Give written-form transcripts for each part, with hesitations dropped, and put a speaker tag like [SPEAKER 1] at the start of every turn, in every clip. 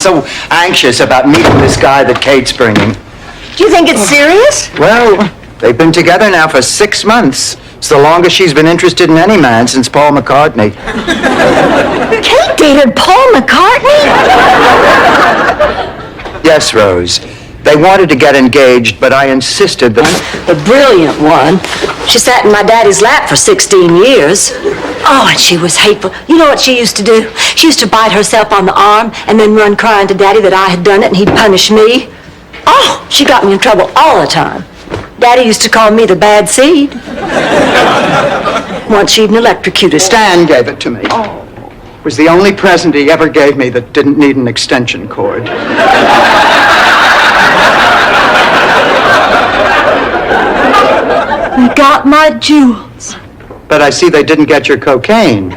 [SPEAKER 1] so anxious about meeting this guy that Kate's bringing.
[SPEAKER 2] Do you think it's serious?
[SPEAKER 1] Well, they've been together now for 6 months. It's the longest she's been interested in any man since Paul McCartney.
[SPEAKER 2] Kate dated Paul McCartney?
[SPEAKER 1] Yes, Rose. They wanted to get engaged, but I insisted that...
[SPEAKER 2] The brilliant one. She sat in my daddy's lap for 16 years. Oh, and she was hateful. You know what she used to do? She used to bite herself on the arm and then run crying to Daddy that I had done it and he'd punish me. Oh, she got me in trouble all the time. Daddy used to call me the bad seed. Once she even electrocuted.
[SPEAKER 1] Stan gave it to me.
[SPEAKER 2] Oh.
[SPEAKER 1] It was the only present he ever gave me that didn't need an extension cord.
[SPEAKER 2] You got my jewels.
[SPEAKER 1] But I see they didn't get your cocaine.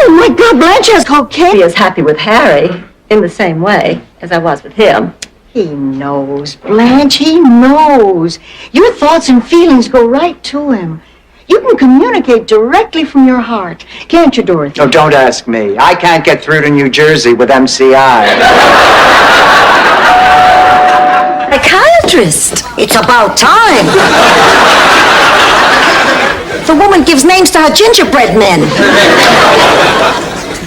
[SPEAKER 2] Oh, my God, Blanche has cocaine. He is happy with Harry in the same way as I was with him.
[SPEAKER 3] He knows, Blanche, he knows. Your thoughts and feelings go right to him. You can communicate directly from your heart. Can't you, Dorothy?
[SPEAKER 1] Oh, don't ask me. I can't get through to New Jersey with MCI.
[SPEAKER 2] Psychiatrist.
[SPEAKER 3] It's about time. The woman gives names to her gingerbread men.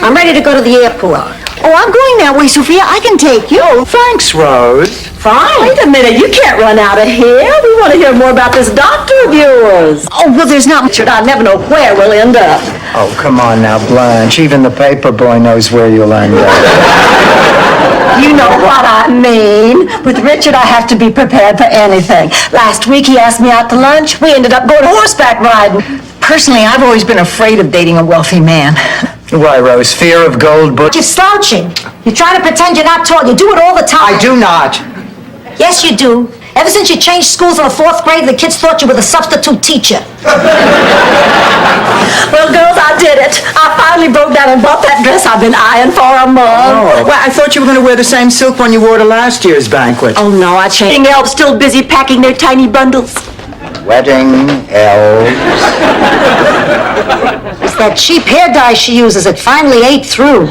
[SPEAKER 3] I'm ready to go to the airport. Oh, I'm going that way, Sophia. I can take you.
[SPEAKER 1] Oh, thanks, Rose.
[SPEAKER 3] Fine.
[SPEAKER 2] Wait a minute, you can't run out of here. We want to hear more about this doctor of yours.
[SPEAKER 3] Oh, well, there's not much.
[SPEAKER 2] I never know where we'll end up.
[SPEAKER 1] Oh, come on now, Blanche. Even the paper boy knows where you'll end up.
[SPEAKER 2] You know what I mean. With Richard, I have to be prepared for anything. Last week, he asked me out to lunch. We ended up going horseback riding.
[SPEAKER 3] Personally, I've always been afraid of dating a wealthy man.
[SPEAKER 1] Why, Rose? Fear of gold
[SPEAKER 3] You're slouching. You're trying to pretend you're not tall. You do it all the time.
[SPEAKER 1] I do not.
[SPEAKER 3] Yes, you do. Ever since you changed schools in the 4th grade, the kids thought you were the substitute teacher.
[SPEAKER 2] Well, girls, I did it. I finally broke down and bought that dress I've been eyeing for a month.
[SPEAKER 1] Oh, well, I thought you were going to wear the same silk one you wore to last year's banquet.
[SPEAKER 2] Oh, no, I changed. Elves still busy packing their tiny bundles.
[SPEAKER 1] Wedding elves.
[SPEAKER 3] It's that cheap hair dye she uses. It finally ate through.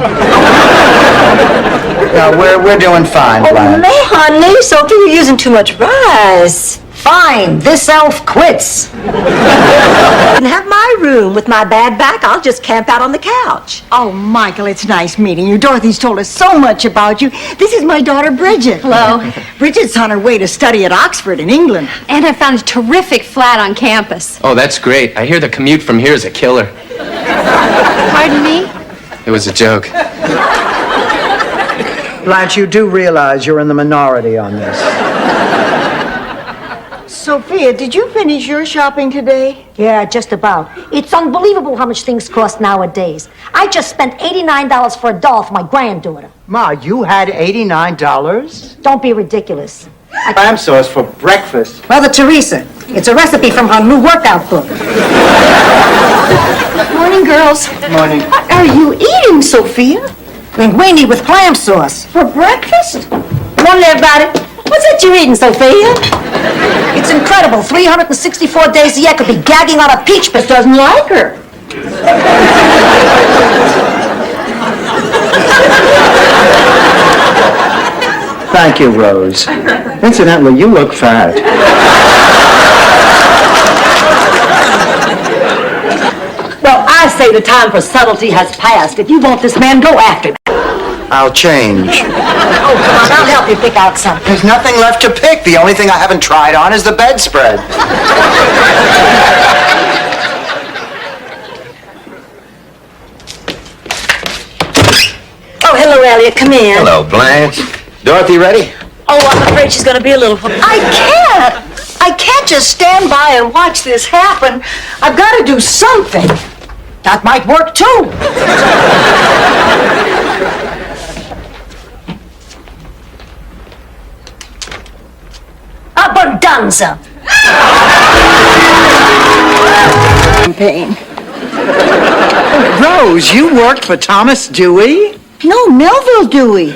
[SPEAKER 1] No, we're doing fine,
[SPEAKER 2] Oh,
[SPEAKER 1] Blanche.
[SPEAKER 2] May, honey, Sophie, you're using too much rice.
[SPEAKER 3] Fine. This elf quits.
[SPEAKER 2] I can have my room with my bad back. I'll just camp out on the couch.
[SPEAKER 3] Oh, Michael, it's nice meeting you. Dorothy's told us so much about you. This is my daughter, Bridget.
[SPEAKER 4] Hello.
[SPEAKER 3] Bridget's on her way to study at Oxford in England.
[SPEAKER 4] And I found a terrific flat on campus.
[SPEAKER 5] Oh, that's great. I hear the commute from here is a killer.
[SPEAKER 4] Pardon me?
[SPEAKER 5] It was a joke.
[SPEAKER 1] Blanche, you do realize you're in the minority on this.
[SPEAKER 3] Sophia, did you finish your shopping today?
[SPEAKER 6] Yeah, just about. It's unbelievable how much things cost nowadays. I just spent $89 for a doll for my granddaughter.
[SPEAKER 1] Ma, you had $89?
[SPEAKER 6] Don't be ridiculous.
[SPEAKER 1] Clam sauce for breakfast.
[SPEAKER 3] Mother Teresa. It's a recipe from her new workout book.
[SPEAKER 6] Morning, girls.
[SPEAKER 1] Morning.
[SPEAKER 3] What are you eating, Sophia? Linguine with clam sauce.
[SPEAKER 6] For breakfast?
[SPEAKER 2] Morning, everybody. What's that you're eating, Sophia?
[SPEAKER 3] It's incredible. 364 days a year could be gagging on a peach, but
[SPEAKER 2] Doesn't like her.
[SPEAKER 1] Thank you, Rose. Incidentally, you look fat.
[SPEAKER 2] Well, I say the time for subtlety has passed. If you want this man, go after him.
[SPEAKER 1] I'll change.
[SPEAKER 3] oh, come on, I'll help you pick out something.
[SPEAKER 1] There's nothing left to pick. The only thing I haven't tried on is the bedspread.
[SPEAKER 2] Oh, hello, Elliot. Come in.
[SPEAKER 5] Hello, Blanche. Dorothy ready?
[SPEAKER 2] Oh, I'm afraid she's going to be a little...
[SPEAKER 3] I can't just stand by and watch this happen. I've got to do something. That might work, too.
[SPEAKER 6] Abundanza.
[SPEAKER 3] Campaign.
[SPEAKER 1] Rose, you worked for Thomas Dewey?
[SPEAKER 3] No, Melville Dewey.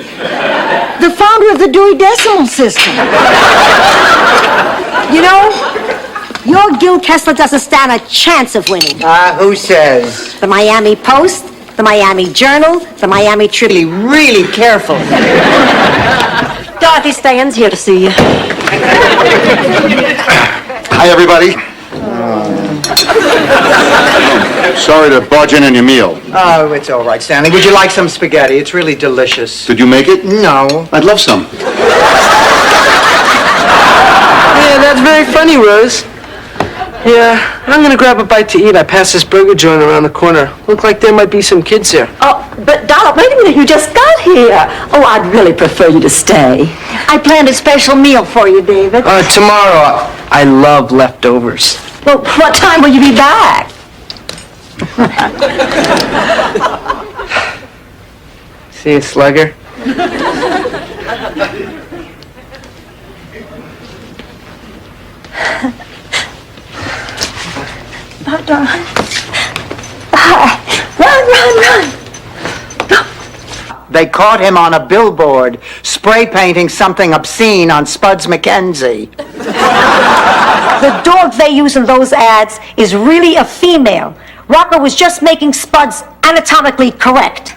[SPEAKER 3] The founder of the Dewey Decimal System.
[SPEAKER 6] You know, your Gil Kessler doesn't stand a chance of winning.
[SPEAKER 1] Who says?
[SPEAKER 6] The Miami Post, the Miami Journal, the Miami Tribune.
[SPEAKER 3] Really careful.
[SPEAKER 6] Dorothy Stan's here to see you.
[SPEAKER 7] Hi, everybody. Sorry to barge in on your meal.
[SPEAKER 1] Oh, it's all right, Stanley. Would you like some spaghetti? It's really delicious.
[SPEAKER 7] Did you make it?
[SPEAKER 1] No.
[SPEAKER 7] I'd love some.
[SPEAKER 8] Yeah, that's very funny, Rose. Yeah, I'm gonna grab a bite to eat. I passed this burger joint around the corner. Looked like there might be some kids there.
[SPEAKER 2] Oh, but Dollar, wait a minute, you just got here. Oh, I'd really prefer you to stay.
[SPEAKER 3] I planned a special meal for you, David.
[SPEAKER 8] Tomorrow, I love leftovers.
[SPEAKER 2] Well, what time will you be back?
[SPEAKER 8] See you, slugger.
[SPEAKER 2] Run.
[SPEAKER 1] They caught him on a billboard spray painting something obscene on Spuds McKenzie.
[SPEAKER 6] The dog they use in those ads is really a female. Rocco was just making Spuds anatomically correct.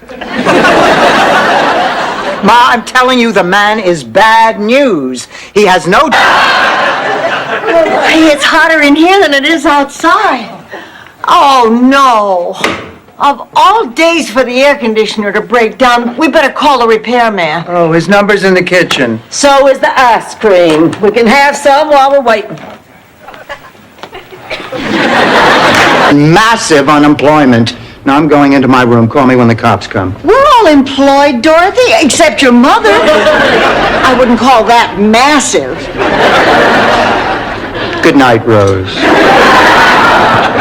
[SPEAKER 1] Ma, I'm telling you, the man is bad news. He has no...
[SPEAKER 3] It's hotter in here than it is outside. Oh, no. Of all days for the air conditioner to break down, we better call a repairman.
[SPEAKER 1] Oh, his number's in the kitchen.
[SPEAKER 2] So is the ice cream. We can have some while we're waiting.
[SPEAKER 1] Massive unemployment. Now I'm going into my room. Call me when the cops come.
[SPEAKER 3] We're all employed, Dorothy, except your mother. I wouldn't call that massive.
[SPEAKER 1] Good night, Rose.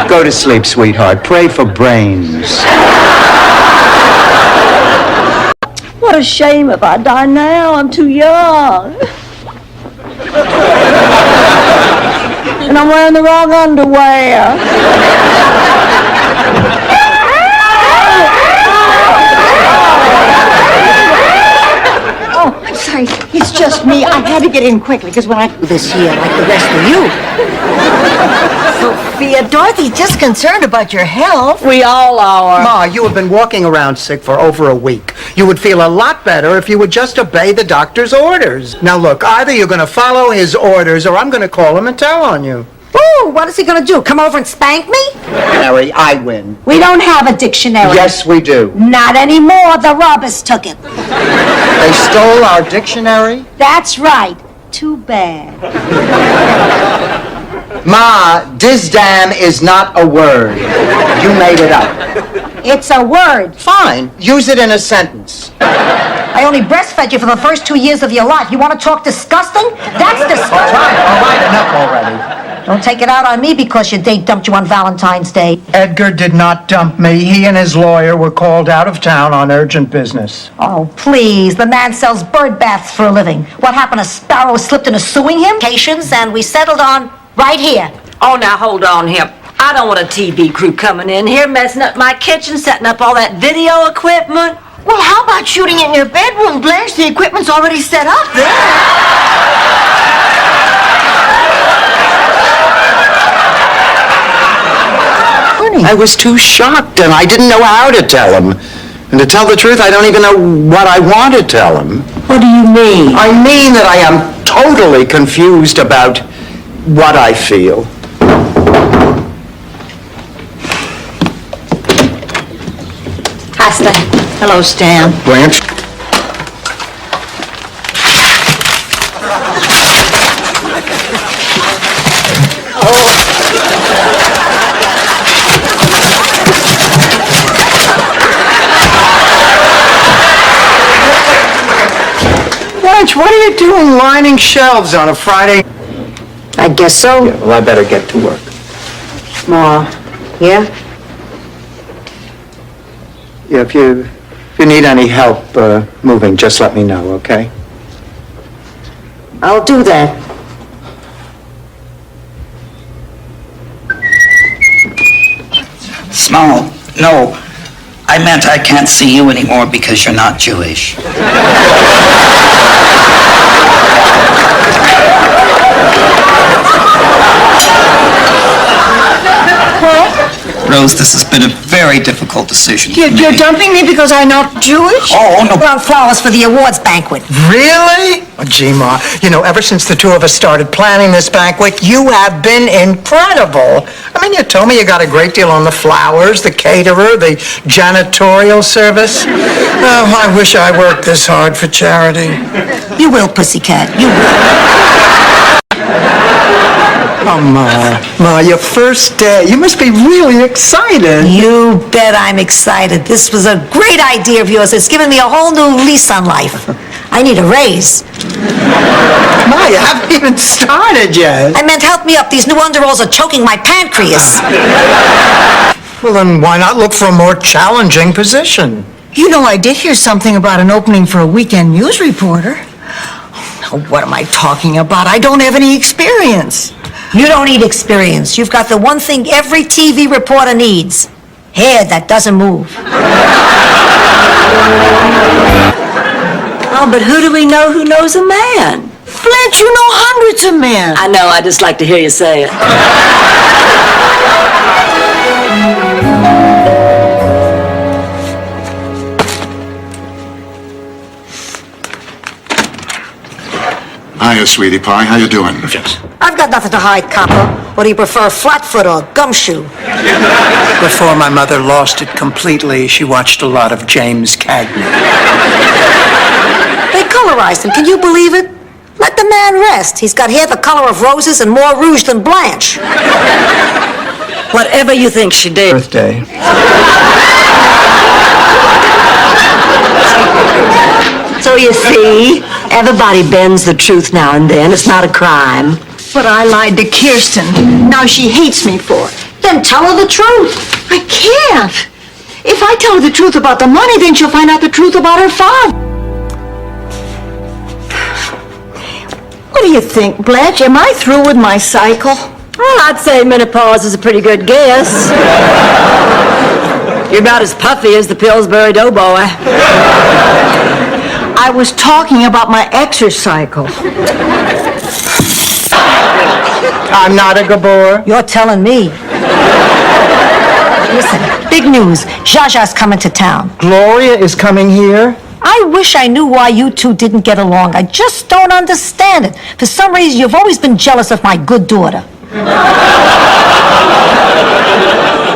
[SPEAKER 1] Go to sleep, sweetheart. Pray for brains.
[SPEAKER 2] What a shame if I die now. I'm too young. And I'm wearing the wrong underwear.
[SPEAKER 3] Oh, I'm sorry. It's just me. I had to get in quickly, because when I do this here, like the rest of you. Sophia, Dorothy's just concerned about your health.
[SPEAKER 2] We all are.
[SPEAKER 1] Ma, you have been walking around sick for over a week. You would feel a lot better if you would just obey the doctor's orders. Now look, either you're going to follow his orders or I'm going to call him and tell on you.
[SPEAKER 6] Ooh, what is he gonna do? Come over and spank me?
[SPEAKER 1] Harry, I win.
[SPEAKER 6] We don't have a dictionary.
[SPEAKER 1] Yes, we do.
[SPEAKER 6] Not anymore. The robbers took it.
[SPEAKER 1] They stole our dictionary?
[SPEAKER 6] That's right. Too bad.
[SPEAKER 1] Ma, dizdam is not a word. You made it up.
[SPEAKER 6] It's a word.
[SPEAKER 1] Fine. Use it in a sentence.
[SPEAKER 6] I only breastfed you for the first 2 years of your life. You want to talk disgusting? That's disgusting.
[SPEAKER 1] All right, enough already.
[SPEAKER 6] Don't take it out on me because your date dumped you on Valentine's Day.
[SPEAKER 1] Edgar did not dump me. He and his lawyer were called out of town on urgent business.
[SPEAKER 6] Oh, please. The man sells bird baths for a living. What happened? A sparrow slipped into suing him? And we settled on right here.
[SPEAKER 2] Oh, now hold on here. I don't want a TV crew coming in here messing up my kitchen, setting up all that video equipment.
[SPEAKER 3] Well, how about shooting it in your bedroom, Blanche? The equipment's already set up there.
[SPEAKER 1] I was too shocked, and I didn't know how to tell him. And to tell the truth, I don't even know what I want to tell him.
[SPEAKER 2] What do you mean?
[SPEAKER 1] I mean that I am totally confused about what I feel.
[SPEAKER 6] Hi, Stan.
[SPEAKER 3] Hello, Stan.
[SPEAKER 1] Blanche? Blanche, what are you doing lining shelves on a Friday?
[SPEAKER 2] I guess so.
[SPEAKER 1] Yeah, well, I better get to work.
[SPEAKER 2] Ma. Yeah?
[SPEAKER 1] Yeah, if you need any help moving, just let me know, okay?
[SPEAKER 2] I'll do that.
[SPEAKER 9] Small, no. I meant I can't see you anymore because you're not Jewish. Rose, this has been a very difficult decision for
[SPEAKER 3] You're
[SPEAKER 9] me.
[SPEAKER 3] dumping me because I'm not Jewish?
[SPEAKER 9] Oh, no.
[SPEAKER 6] Brown flowers for the awards banquet.
[SPEAKER 1] Really? Oh, gee, Ma, ever since the two of us started planning this banquet, you have been incredible. I mean, you told me you got a great deal on the flowers, the caterer, the janitorial service. Oh, I wish I worked this hard for charity.
[SPEAKER 6] You will, pussycat. You will.
[SPEAKER 1] Oh, Ma, your first day. You must be really excited.
[SPEAKER 6] You bet I'm excited. This was a great idea of yours. It's given me a whole new lease on life. I need a raise.
[SPEAKER 1] Ma, you haven't even started yet.
[SPEAKER 6] I meant help me up. These new underalls are choking my pancreas.
[SPEAKER 1] Well, then why not look for a more challenging position?
[SPEAKER 3] You know, I did hear something about an opening for a weekend news reporter. Oh, what am I talking about? I don't have any experience.
[SPEAKER 6] You don't need experience. You've got the one thing every TV reporter needs. Hair that doesn't move.
[SPEAKER 2] Oh, but who do we know who knows a man?
[SPEAKER 3] Blanche, you know hundreds of men.
[SPEAKER 2] I know, I just like to hear you say it.
[SPEAKER 7] Hiya, sweetie pie. How you doing?
[SPEAKER 6] I've got nothing to hide, copper. Or do you prefer flatfoot or gumshoe?
[SPEAKER 1] Before my mother lost it completely, she watched a lot of James Cagney.
[SPEAKER 6] They colorized him. Can you believe it? Let the man rest. He's got hair the color of roses and more rouge than Blanche.
[SPEAKER 2] Whatever you think she did.
[SPEAKER 1] Birthday.
[SPEAKER 2] So you see, everybody bends the truth now and then. It's not a crime.
[SPEAKER 3] But I lied to Kirsten. Now she hates me for it.
[SPEAKER 6] Then tell her the truth.
[SPEAKER 3] I can't. If I tell her the truth about the money, then she'll find out the truth about her father. What do you think, Blanche? Am I through with my cycle?
[SPEAKER 2] Well, I'd say menopause is a pretty good guess. You're about as puffy as the Pillsbury Doughboy.
[SPEAKER 3] I was talking about my exercycle.
[SPEAKER 1] I'm not a Gabor.
[SPEAKER 6] You're telling me. Listen, big news. Zsa Zsa's coming to town.
[SPEAKER 1] Gloria is coming here.
[SPEAKER 6] I wish I knew why you two didn't get along. I just don't understand it. For some reason, you've always been jealous of my good daughter.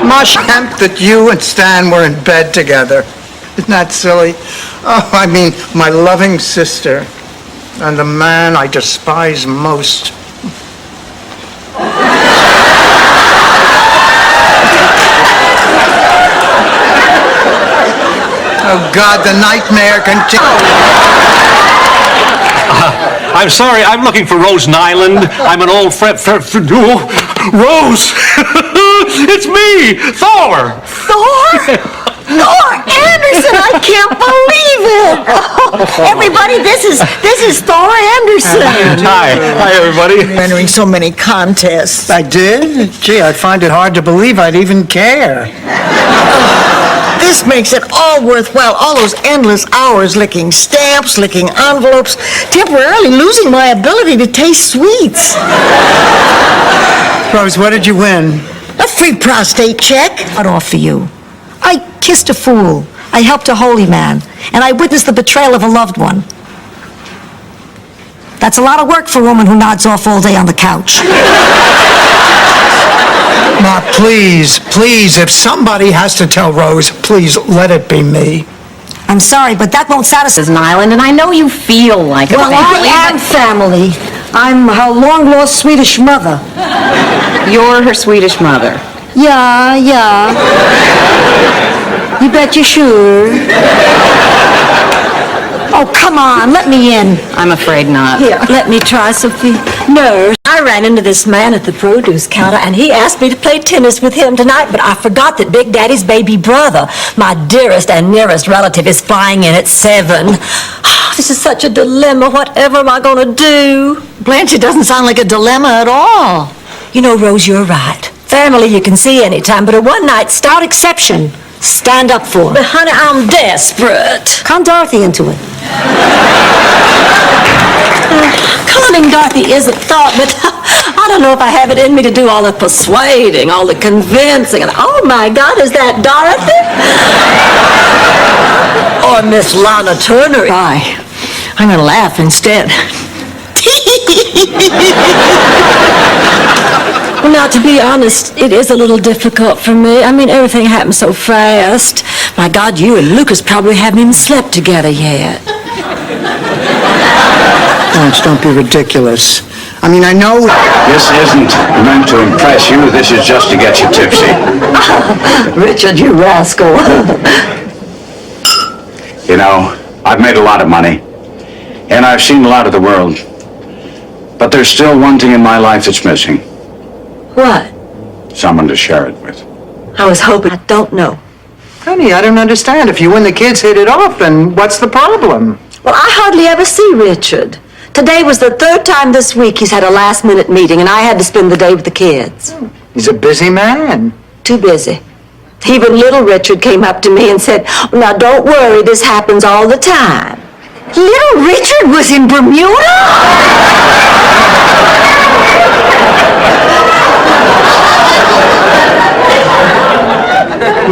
[SPEAKER 1] Ma dreamt that you and Stan were in bed together. Isn't that silly? Oh, I mean, my loving sister and the man I despise most. Oh, God, the nightmare continues.
[SPEAKER 10] I'm sorry, I'm looking for Rose Nyland. I'm an old friend. Rose! It's me, Thor!
[SPEAKER 3] Thor? Thor Anderson! I can't believe it! Oh, everybody, this is Thor Anderson.
[SPEAKER 10] Hi, everybody.
[SPEAKER 3] You're entering so many contests.
[SPEAKER 1] I did? Gee, I find it hard to believe I'd even care.
[SPEAKER 3] This makes it all worthwhile. All those endless hours licking stamps, licking envelopes, temporarily losing my ability to taste sweets.
[SPEAKER 1] Rose, what did you win?
[SPEAKER 3] A free prostate check.
[SPEAKER 6] What off for you? I kissed a fool. I helped a holy man. And I witnessed the betrayal of a loved one. That's a lot of work for a woman who nods off all day on the couch.
[SPEAKER 1] Ma, please, if somebody has to tell Rose, please let it be me.
[SPEAKER 6] I'm sorry, but that won't satisfy.
[SPEAKER 4] An island, and I know you feel like a
[SPEAKER 6] Well,
[SPEAKER 4] family,
[SPEAKER 6] I am family. I'm her long-lost Swedish mother.
[SPEAKER 4] but you're her Swedish mother.
[SPEAKER 6] Yeah. You bet you sure. Oh, come on, let me in.
[SPEAKER 4] I'm afraid not.
[SPEAKER 6] Here, let me try, Sophie. No, I ran into this man at the produce counter, and he asked me to play tennis with him tonight, but I forgot that Big Daddy's baby brother, my dearest and nearest relative, is flying in at 7. This is such a dilemma. Whatever am I going to do?
[SPEAKER 3] Blanche, it doesn't sound like a dilemma at all.
[SPEAKER 6] You know, Rose, you're right. Family you can see anytime, but a one-night stout exception. Stand up for. But honey, I'm desperate. Con Dorothy into it. Conning Dorothy isn't thought, but I don't know if I have it in me to do all the persuading, all the convincing, and oh my God, is that Dorothy? Or Miss Lana Turner? I'm gonna laugh instead. Well, now, to be honest, it is a little difficult for me. I mean, everything happened so fast. My God, you and Lucas probably haven't even slept together yet.
[SPEAKER 1] Blanche, don't be ridiculous. I mean, I know...
[SPEAKER 7] This isn't meant to impress you. This is just to get you tipsy.
[SPEAKER 2] Richard, you rascal.
[SPEAKER 7] You know, I've made a lot of money, and I've seen a lot of the world. But there's still one thing in my life that's missing.
[SPEAKER 2] What?
[SPEAKER 7] Someone to share it with.
[SPEAKER 2] I was hoping. I don't know.
[SPEAKER 1] Honey, I don't understand. If you and the kids hit it off, then what's the problem?
[SPEAKER 2] Well, I hardly ever see Richard. Today was the third time this week he's had a last-minute meeting, and I had to spend the day with the kids.
[SPEAKER 1] He's a busy man.
[SPEAKER 2] Too busy. Even little Richard came up to me and said, "Now, don't worry, this happens all the time." Little Richard was in Bermuda?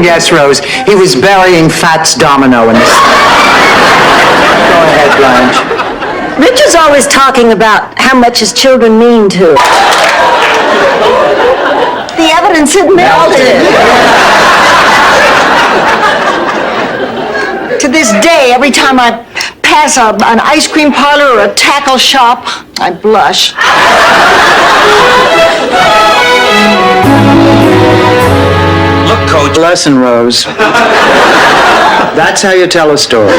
[SPEAKER 1] Yes, Rose. He was burying Fats Domino in the... Go ahead, Blanche.
[SPEAKER 2] Richard's always talking about how much his children mean to him. The evidence had melted. To this day, every time I pass an ice cream parlor or a tackle shop, I blush.
[SPEAKER 9] Look, Coach.
[SPEAKER 1] Lesson, Rose. That's how you tell a story.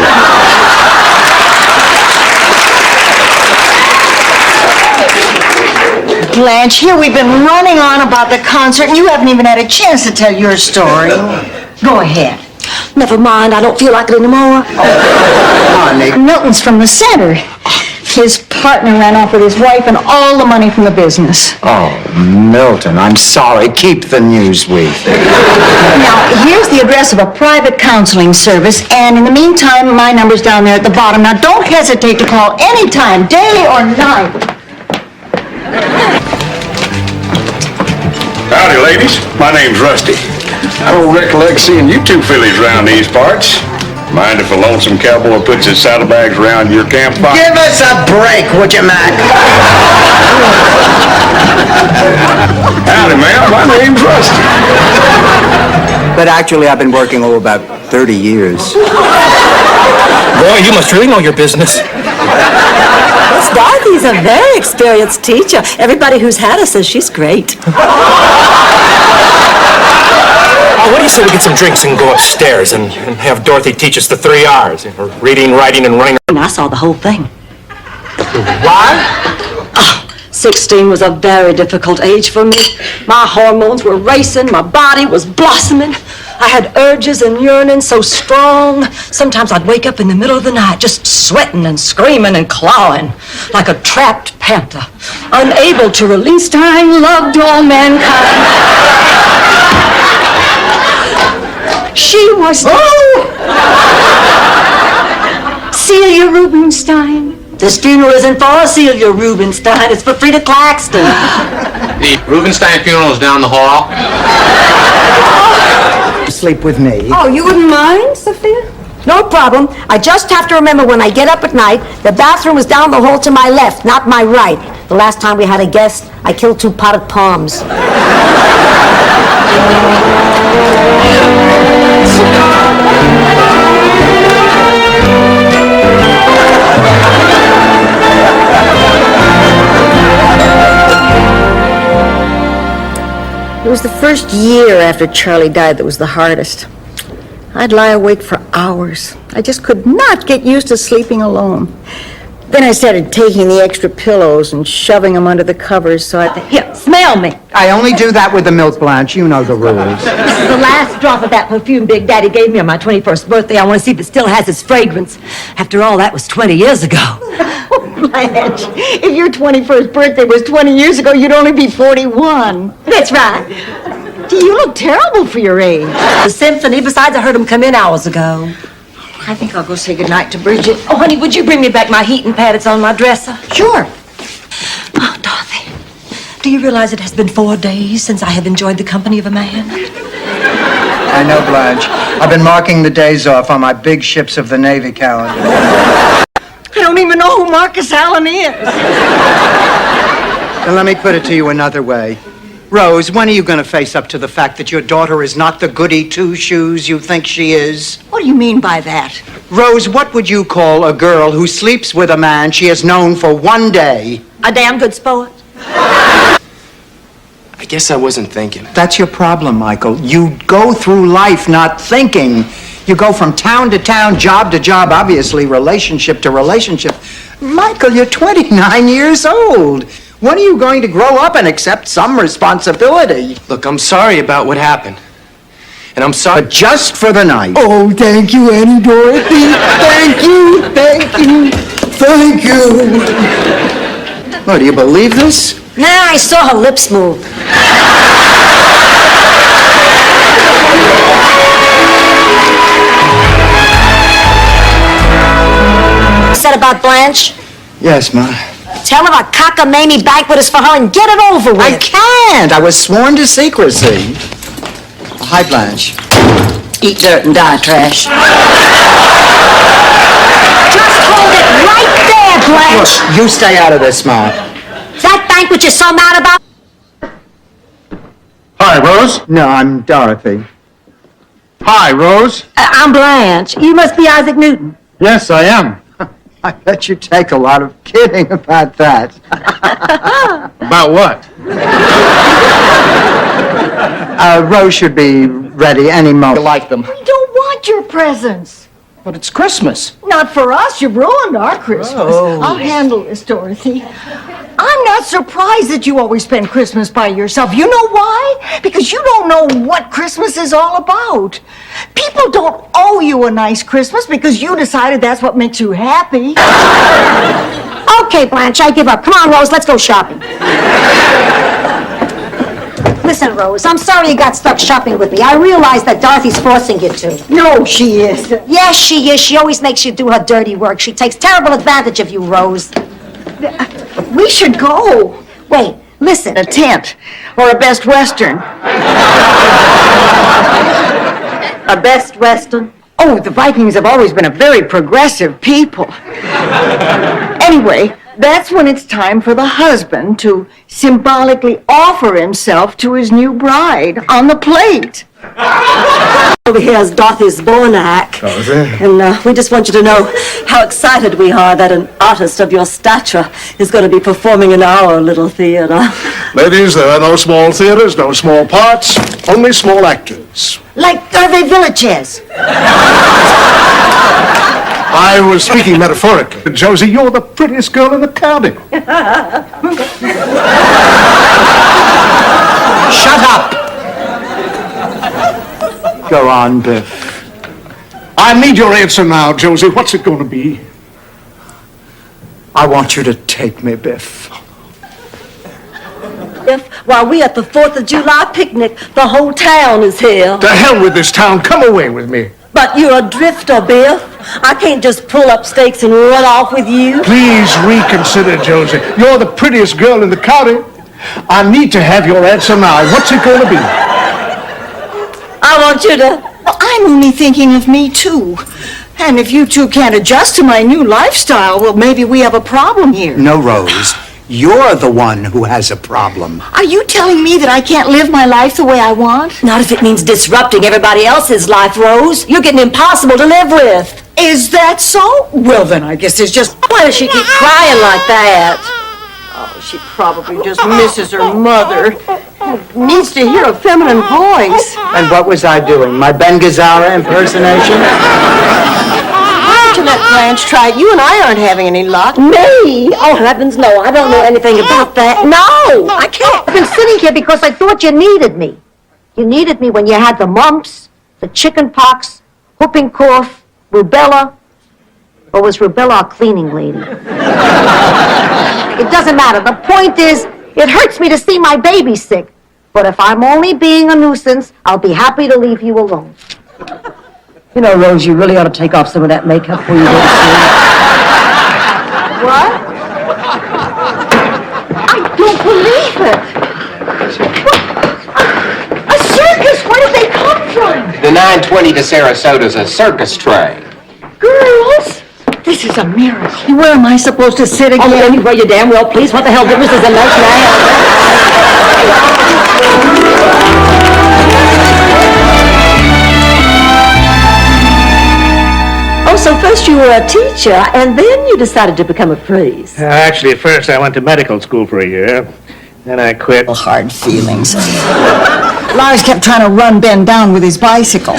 [SPEAKER 3] Blanche, here we've been running on about the concert, and you haven't even had a chance to tell your story. Go ahead.
[SPEAKER 2] Never mind, I don't feel like it anymore.
[SPEAKER 1] Honey.
[SPEAKER 3] Milton's from the center. His partner ran off with his wife and all the money from the business.
[SPEAKER 1] Oh, Milton, I'm sorry. Keep the Newsweek.
[SPEAKER 3] Now, here's the address of a private counseling service, and in the meantime, my number's down there at the bottom. Now, don't hesitate to call anytime, day or night.
[SPEAKER 7] Howdy, ladies. My name's Rusty. I don't recollect seeing you two fillies around these parts. Mind if a lonesome cowboy puts his saddlebags around your campfire?
[SPEAKER 1] Give us a break, would you, Mac?
[SPEAKER 7] Howdy, ma'am. My name's Rusty.
[SPEAKER 1] But actually, I've been working, about 30 years.
[SPEAKER 10] Boy, you must really know your business.
[SPEAKER 6] Miss Dorothy's a very experienced teacher. Everybody who's had her says she's great.
[SPEAKER 10] Oh, what do you say we get some drinks and go upstairs and have Dorothy teach us the 3 R's? Reading, writing, and running.
[SPEAKER 2] And I saw the whole thing.
[SPEAKER 10] Why?
[SPEAKER 2] 16 was a very difficult age for me. My hormones were racing, my body was blossoming. I had urges and yearnings so strong. Sometimes I'd wake up in the middle of the night just sweating and screaming and clawing like a trapped panther, unable to release. I loved all mankind. She was... Celia Rubinstein. This funeral isn't for Celia Rubinstein, it's for Frida Claxton.
[SPEAKER 5] The Rubenstein funeral is down the hall.
[SPEAKER 1] Sleep with me.
[SPEAKER 2] Oh, you wouldn't mind, Sophia? No problem. I just have to remember when I get up at night, the bathroom is down the hall to my left, not my right. The last time we had a guest, I killed 2 potted palms.
[SPEAKER 3] It was the first year after Charlie died that was the hardest. I'd lie awake for hours. I just could not get used to sleeping alone. Then I started taking the extra pillows and shoving them under the covers so
[SPEAKER 2] Here, smell me.
[SPEAKER 1] I only do that with the milk, Blanche. You know the rules.
[SPEAKER 2] This is the last drop of that perfume Big Daddy gave me on my 21st birthday. I want to see if it still has its fragrance. After all, that was 20 years ago.
[SPEAKER 3] Blanche, if your 21st birthday was 20 years ago, you'd only be 41.
[SPEAKER 2] That's right.
[SPEAKER 3] You look terrible for your age.
[SPEAKER 2] The symphony, besides I heard him come in hours ago.
[SPEAKER 3] I think I'll go say goodnight to Bridget.
[SPEAKER 2] Oh, honey, would you bring me back my heating pad? It's on my dresser.
[SPEAKER 3] Sure.
[SPEAKER 2] Oh, Dorothy.
[SPEAKER 6] Do you realize it has been 4 days since I have enjoyed the company of a man?
[SPEAKER 1] I know, Blanche. I've been marking the days off on my big ships of the Navy calendar.
[SPEAKER 3] I don't even know who Marcus Allen is.
[SPEAKER 1] And let me put it to you another way. Rose, when are you going to face up to the fact that your daughter is not the goody two-shoes you think she is?
[SPEAKER 3] What do you mean by that?
[SPEAKER 1] Rose, what would you call a girl who sleeps with a man she has known for 1 day?
[SPEAKER 6] A damn good sport.
[SPEAKER 8] I guess I wasn't thinking.
[SPEAKER 1] That's your problem, Michael. You go through life not thinking. You go from town to town, job to job, obviously relationship to relationship. Michael, you're 29 years old. When are you going to grow up and accept some responsibility?
[SPEAKER 8] Look, I'm sorry about what happened. And I'm sorry.
[SPEAKER 1] But just for the night. Oh, thank you, Annie Dorothy. Thank you, thank you, thank you. Oh, do you believe this?
[SPEAKER 6] Nah, I saw her lips move. Said about Blanche?
[SPEAKER 1] Yes, Ma.
[SPEAKER 6] Tell her a cockamamie banquet is for her and get it over with.
[SPEAKER 1] I can't. I was sworn to secrecy. Hi, Blanche.
[SPEAKER 2] Eat dirt and die trash.
[SPEAKER 6] Just hold it right there, Blanche.
[SPEAKER 1] Look, you stay out of this, Ma.
[SPEAKER 6] That banquet you're so mad about?
[SPEAKER 10] Hi, Rose.
[SPEAKER 1] No, I'm Dorothy.
[SPEAKER 10] Hi, Rose.
[SPEAKER 6] I'm Blanche. You must be Isaac Newton.
[SPEAKER 10] Yes, I am.
[SPEAKER 1] I bet you take a lot of kidding about that.
[SPEAKER 10] About what?
[SPEAKER 1] Rose should be ready any moment.
[SPEAKER 10] You like them.
[SPEAKER 3] We don't want your presents.
[SPEAKER 10] But it's Christmas.
[SPEAKER 3] Not for us. You ruined our Christmas. I'll handle this, Dorothy. I'm not surprised that you always spend Christmas by yourself. You know why? Because you don't know what Christmas is all about. People don't owe you a nice Christmas because you decided that's what makes you happy.
[SPEAKER 6] Okay, Blanche, I give up. Come on, Rose, let's go shopping. Listen, Rose, I'm sorry you got stuck shopping with me. I realize that Dorothy's forcing you to.
[SPEAKER 3] No, she isn't.
[SPEAKER 6] Yes, she is. She always makes you do her dirty work. She takes terrible advantage of you, Rose.
[SPEAKER 3] We should go.
[SPEAKER 6] Wait, listen.
[SPEAKER 3] A tent or a Best Western.
[SPEAKER 6] A Best Western?
[SPEAKER 3] Oh, the Vikings have always been a very progressive people. Anyway, that's when it's time for the husband to symbolically offer himself to his new bride on the plate.
[SPEAKER 6] Over here is Dorothy's Bornak. And we just want you to know how excited we are that an artist of your stature is going to be performing in our little theater.
[SPEAKER 7] Ladies, there are no small theaters, no small parts, only small actors.
[SPEAKER 3] Like Hervé Villachez.
[SPEAKER 7] I was speaking metaphorically. Josie, you're the prettiest girl in the county.
[SPEAKER 1] Shut up! Go on, Biff.
[SPEAKER 7] I need your answer now, Josie. What's it going to be?
[SPEAKER 1] I want you to take me, Biff.
[SPEAKER 6] If, while we at the 4th of July picnic, the whole town is here.
[SPEAKER 7] To hell with this town. Come away with me.
[SPEAKER 6] But you're a drifter, Biff. I can't just pull up stakes and run off with you.
[SPEAKER 7] Please reconsider, Josie. You're the prettiest girl in the county. I need to have your answer now. What's it going to be?
[SPEAKER 6] I want you to...
[SPEAKER 3] Well, I'm only thinking of me, too. And if you two can't adjust to my new lifestyle, well, maybe we have a problem here.
[SPEAKER 1] No, Rose. You're the one who has a problem.
[SPEAKER 3] Are you telling me that I can't live my life the way I want?
[SPEAKER 6] Not if it means disrupting everybody else's life, Rose. You're getting impossible to live with.
[SPEAKER 3] Is that so? Well, then I guess it's just...
[SPEAKER 6] Why does she keep crying like that?
[SPEAKER 3] Oh, she probably just misses her mother. Needs to hear a feminine voice.
[SPEAKER 1] And what was I doing? My Ben Gazzara impersonation?
[SPEAKER 3] Why don't you let Blanche try it? You and I aren't having any luck.
[SPEAKER 6] Me? Oh, heavens, no. I don't know anything about that. No, I can't. I've been sitting here because I thought you needed me. You needed me when you had the mumps, the chicken pox, whooping cough, rubella. Or was rubella a cleaning lady? It doesn't matter. The point is, it hurts me to see my baby sick. But if I'm only being a nuisance, I'll be happy to leave you alone. You know, Rose, you really ought to take off some of that makeup before you go to sleep. What? I don't believe it.
[SPEAKER 5] 9:20 to Sarasota's a circus train.
[SPEAKER 3] Girls, this is a miracle. Where am I supposed to sit again?
[SPEAKER 2] Oh, anywhere you damn well please. What the hell difference does it make now? Oh, so first you were a teacher, and then you decided to become a priest.
[SPEAKER 10] Actually, at first I went to medical school for a year. Then I quit.
[SPEAKER 3] Hard feelings. Lars kept trying to run Ben down with his bicycle.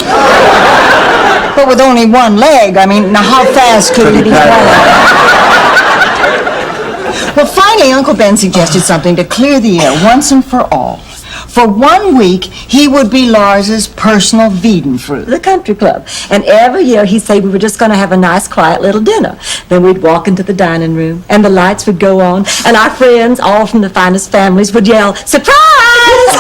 [SPEAKER 3] But with only one leg, I mean, now how fast could he run? Well, finally, Uncle Ben suggested something to clear the air once and for all. For 1 week, he would be Lars's personal Wiedenfruit.
[SPEAKER 2] The country club. And every year he'd say we were just going to have a nice, quiet little dinner. Then we'd walk into the dining room, and the lights would go on, and our friends, all from the finest families, would yell, "Surprise!"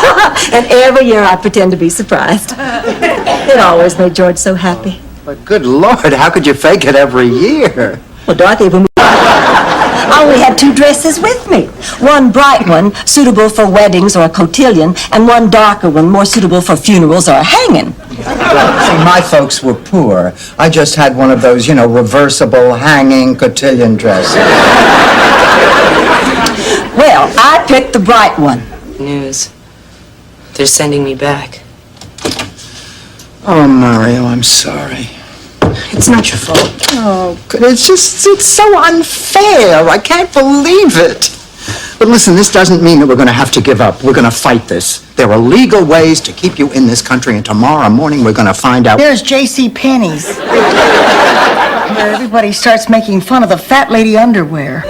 [SPEAKER 2] And every year I'd pretend to be surprised. It always made George so happy.
[SPEAKER 1] But good Lord, how could you fake it every year?
[SPEAKER 2] Well, Dorothy, when I only had 2 dresses with me. One bright one, suitable for weddings or a cotillion, and one darker one, more suitable for funerals or a hanging.
[SPEAKER 1] See, my folks were poor. I just had one of those, reversible, hanging cotillion dresses.
[SPEAKER 2] Well, I picked the bright one.
[SPEAKER 11] News. They're sending me back.
[SPEAKER 1] Oh, Mario, I'm sorry.
[SPEAKER 11] It's not your fault.
[SPEAKER 1] Oh, it's so unfair. I can't believe it. But listen, this doesn't mean that we're going to have to give up. We're going to fight this. There are legal ways to keep you in this country, and tomorrow morning we're going to find out.
[SPEAKER 3] There's J.C. Penney's, where everybody starts making fun of the fat lady underwear.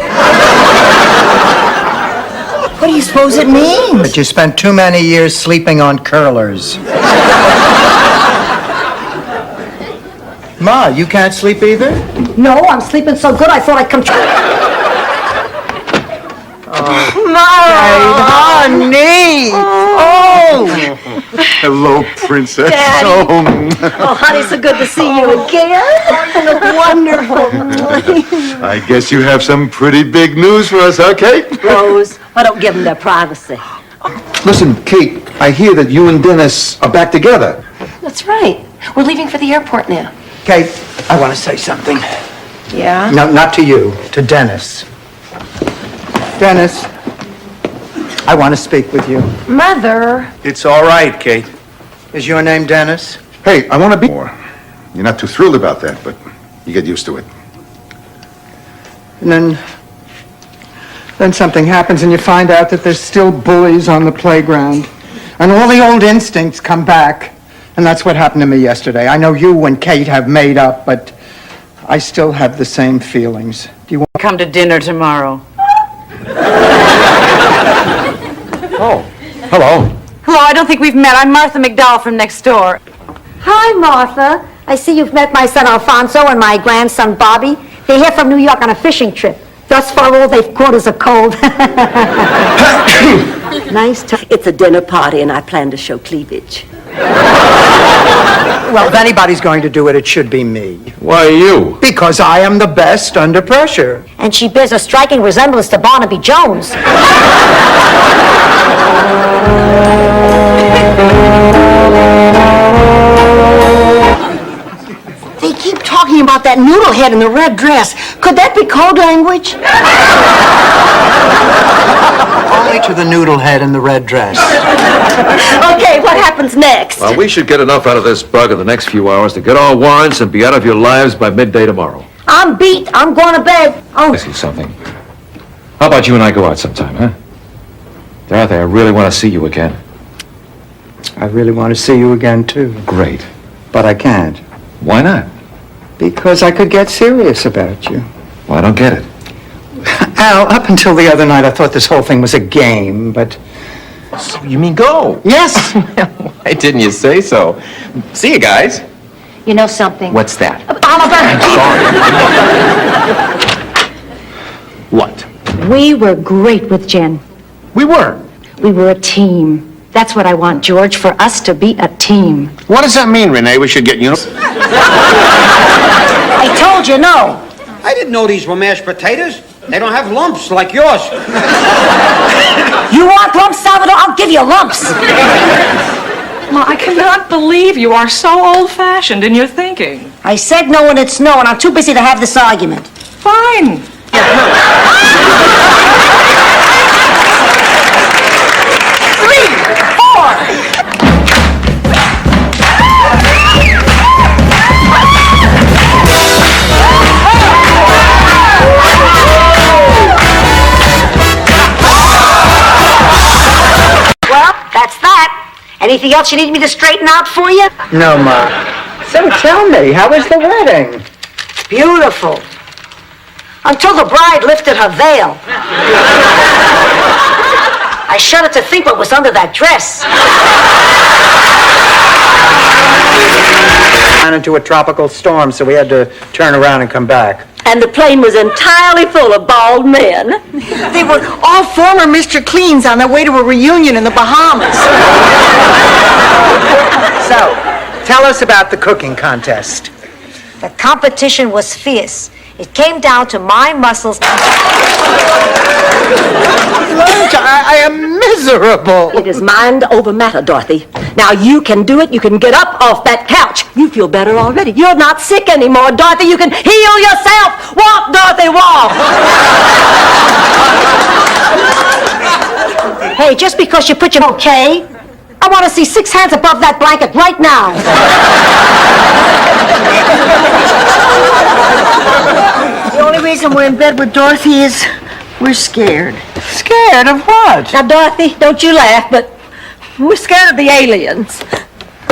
[SPEAKER 3] What do you suppose it means?
[SPEAKER 1] But you spent too many years sleeping on curlers. Ma, you can't sleep either?
[SPEAKER 2] No, I'm sleeping so good I thought I'd come...
[SPEAKER 1] Honey! Oh!
[SPEAKER 7] Hello, Princess.
[SPEAKER 2] Daddy.
[SPEAKER 7] Oh,
[SPEAKER 2] Oh, honey, so good to see you again. You look wonderful.
[SPEAKER 7] I guess you have some pretty big news for us, huh, Kate?
[SPEAKER 2] Rose, why don't give them their privacy?
[SPEAKER 12] Listen, Kate, I hear that you and Dennis are back together.
[SPEAKER 11] That's right. We're leaving for the airport now.
[SPEAKER 1] Kate, I want to say something.
[SPEAKER 11] Yeah?
[SPEAKER 1] No, not to you, to Dennis. Dennis, I want to speak with you.
[SPEAKER 11] Mother.
[SPEAKER 12] It's all right, Kate.
[SPEAKER 1] Is your name Dennis?
[SPEAKER 7] Hey, I want to be more. You're not too thrilled about that, but you get used to it.
[SPEAKER 1] And then something happens and you find out that there's still bullies on the playground. And all the old instincts come back. And that's what happened to me yesterday. I know you and Kate have made up, but I still have the same feelings. Do you want to
[SPEAKER 4] Come to dinner tomorrow.
[SPEAKER 12] Oh, hello.
[SPEAKER 4] Hello, I don't think we've met. I'm Martha McDowell from next door.
[SPEAKER 2] Hi, Martha. I see you've met my son Alfonso and my grandson Bobby. They're here from New York on a fishing trip. Thus far, all they've caught is a cold. Nice time. It's a dinner party, and I plan to show cleavage.
[SPEAKER 1] Well, if anybody's going to do it, it should be me.
[SPEAKER 12] Why you?
[SPEAKER 1] Because I am the best under pressure.
[SPEAKER 2] And she bears a striking resemblance to Barnaby Jones.
[SPEAKER 3] They keep talking about that noodle head in the red dress. Could that be code language?
[SPEAKER 1] Only to the noodle head in the red dress.
[SPEAKER 2] Okay, what happens next?
[SPEAKER 12] Well, we should get enough out of this bug in the next few hours to get our warrants and be out of your lives by midday tomorrow.
[SPEAKER 2] I'm beat. I'm going to bed. Oh,
[SPEAKER 10] Ask you something. How about you and I go out sometime, huh? Dorothy, I really want to see you again.
[SPEAKER 1] I really want to see you again, too.
[SPEAKER 10] Great.
[SPEAKER 1] But I can't.
[SPEAKER 10] Why not?
[SPEAKER 1] Because I could get serious about you.
[SPEAKER 10] Well, I don't get it.
[SPEAKER 1] Al, up until the other night, I thought this whole thing was a game, but...
[SPEAKER 12] So you mean go?
[SPEAKER 1] Yes!
[SPEAKER 5] Why didn't you say so? See you guys.
[SPEAKER 2] you know something?
[SPEAKER 5] What's that?
[SPEAKER 2] Oliver!
[SPEAKER 12] What?
[SPEAKER 2] We were great with Jen.
[SPEAKER 12] We were.
[SPEAKER 2] We were a team. That's what I want, George, for us to be a team.
[SPEAKER 7] What does that mean, Renee? We should get
[SPEAKER 2] I told you no.
[SPEAKER 13] I didn't know these were mashed potatoes. They don't have lumps like yours.
[SPEAKER 2] You want lumps, Salvador? I'll give you lumps.
[SPEAKER 14] Ma, I cannot believe you are so old-fashioned in your thinking.
[SPEAKER 3] I said no and it's no, and I'm too busy to have this argument.
[SPEAKER 14] Fine.
[SPEAKER 3] 3, 4. Well, that's that. Anything else you need me to straighten out for you?
[SPEAKER 1] No, Ma. So tell me, how was the wedding?
[SPEAKER 3] Beautiful. Until the bride lifted her veil. I shudder to think what was under that dress.
[SPEAKER 1] Ran into a tropical storm, so we had to turn around and come back.
[SPEAKER 6] And the plane was entirely full of bald men.
[SPEAKER 3] They were all former Mr. Cleans on their way to a reunion in the Bahamas.
[SPEAKER 1] So, tell us about the cooking contest.
[SPEAKER 3] The competition was fierce. It came down to my muscles.
[SPEAKER 1] Blanche, I am miserable.
[SPEAKER 6] It is mind over matter, Dorothy. Now you can do it. You can get up off that couch. You feel better already. You're not sick anymore, Dorothy. You can heal yourself. Walk, Dorothy, walk.
[SPEAKER 3] Hey, just because you put your okay, I want to see 6 hands above that blanket right now. The only reason we're in bed with Dorothy is we're scared.
[SPEAKER 1] Scared of what?
[SPEAKER 6] Now, Dorothy, don't you laugh, but we're scared of the aliens.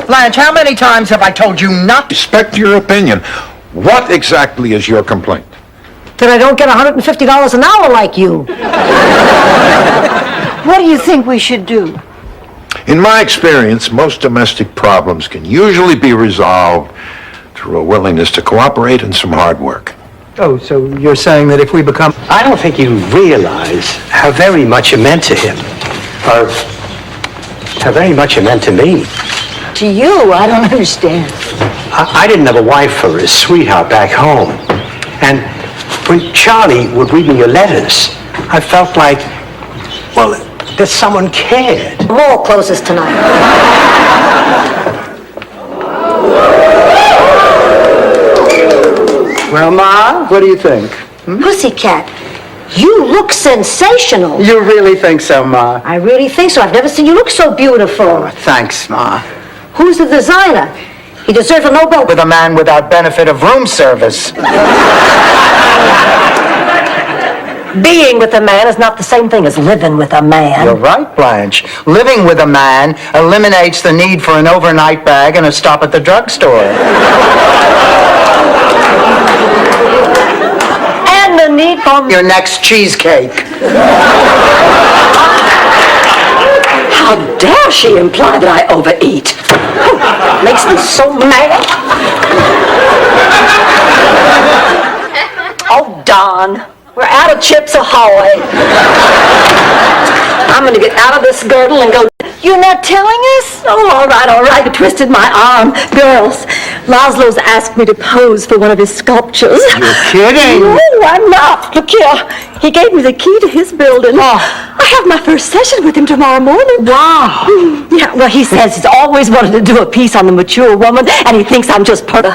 [SPEAKER 1] Blanche, how many times have I told you not to?
[SPEAKER 15] Respect your opinion. What exactly is your complaint?
[SPEAKER 3] That I don't get $150 an hour like you. What do you think we should do?
[SPEAKER 15] In my experience, most domestic problems can usually be resolved through a willingness to cooperate and some hard work.
[SPEAKER 1] Oh, so you're saying that if we become...
[SPEAKER 13] I don't think you realize how very much it meant to him. Or how very much it meant to me.
[SPEAKER 3] To you, I don't understand.
[SPEAKER 13] I didn't have a wife or a sweetheart back home. And when Charlie would read me your letters, I felt like, well, that someone cared.
[SPEAKER 3] Mall closes tonight.
[SPEAKER 1] Well, Ma, what do you think?
[SPEAKER 3] Pussycat, you look sensational.
[SPEAKER 1] You really think so, Ma?
[SPEAKER 3] I really think so. I've never seen you look so beautiful.
[SPEAKER 1] Oh, thanks, Ma.
[SPEAKER 3] Who's the designer? He deserves a Nobel.
[SPEAKER 1] With a man without benefit of room service.
[SPEAKER 6] Being with a man is not the same thing as living with a man.
[SPEAKER 1] You're right, Blanche. Living with a man eliminates the need for an overnight bag and a stop at the drugstore.
[SPEAKER 6] And the need for...
[SPEAKER 1] Your next cheesecake.
[SPEAKER 6] How dare she imply that I overeat? Makes me so mad. Oh, Don. We're out of Chips Ahoy. I'm going to get out of this girdle and go... You're not telling us? Oh, all right. I twisted my arm. Girls, Laszlo's asked me to pose for one of his sculptures.
[SPEAKER 1] You're kidding.
[SPEAKER 6] No, I'm not. Look here. He gave me the key to his building. Oh. I have my first session with him tomorrow morning.
[SPEAKER 1] Wow.
[SPEAKER 6] Yeah, well, he says he's always wanted to do a piece on the mature woman, and he thinks I'm just part of...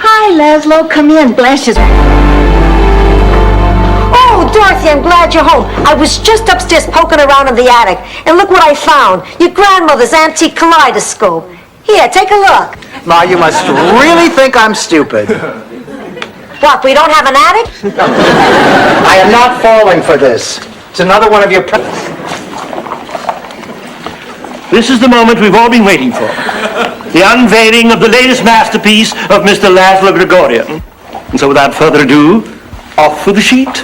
[SPEAKER 3] Hi, Laszlo. Come in. Blanche is... Oh, Dorothy, I'm glad you're home. I was just upstairs poking around in the attic, and look what I found. Your grandmother's antique kaleidoscope. Here, take a look.
[SPEAKER 1] Ma, you must really think I'm stupid.
[SPEAKER 3] What, we don't have an attic?
[SPEAKER 1] I am not falling for this. It's another one of your...
[SPEAKER 10] This is the moment we've all been waiting for. The unveiling of the latest masterpiece of Mr. Laszlo Gregorian. And so without further ado, off with the sheet.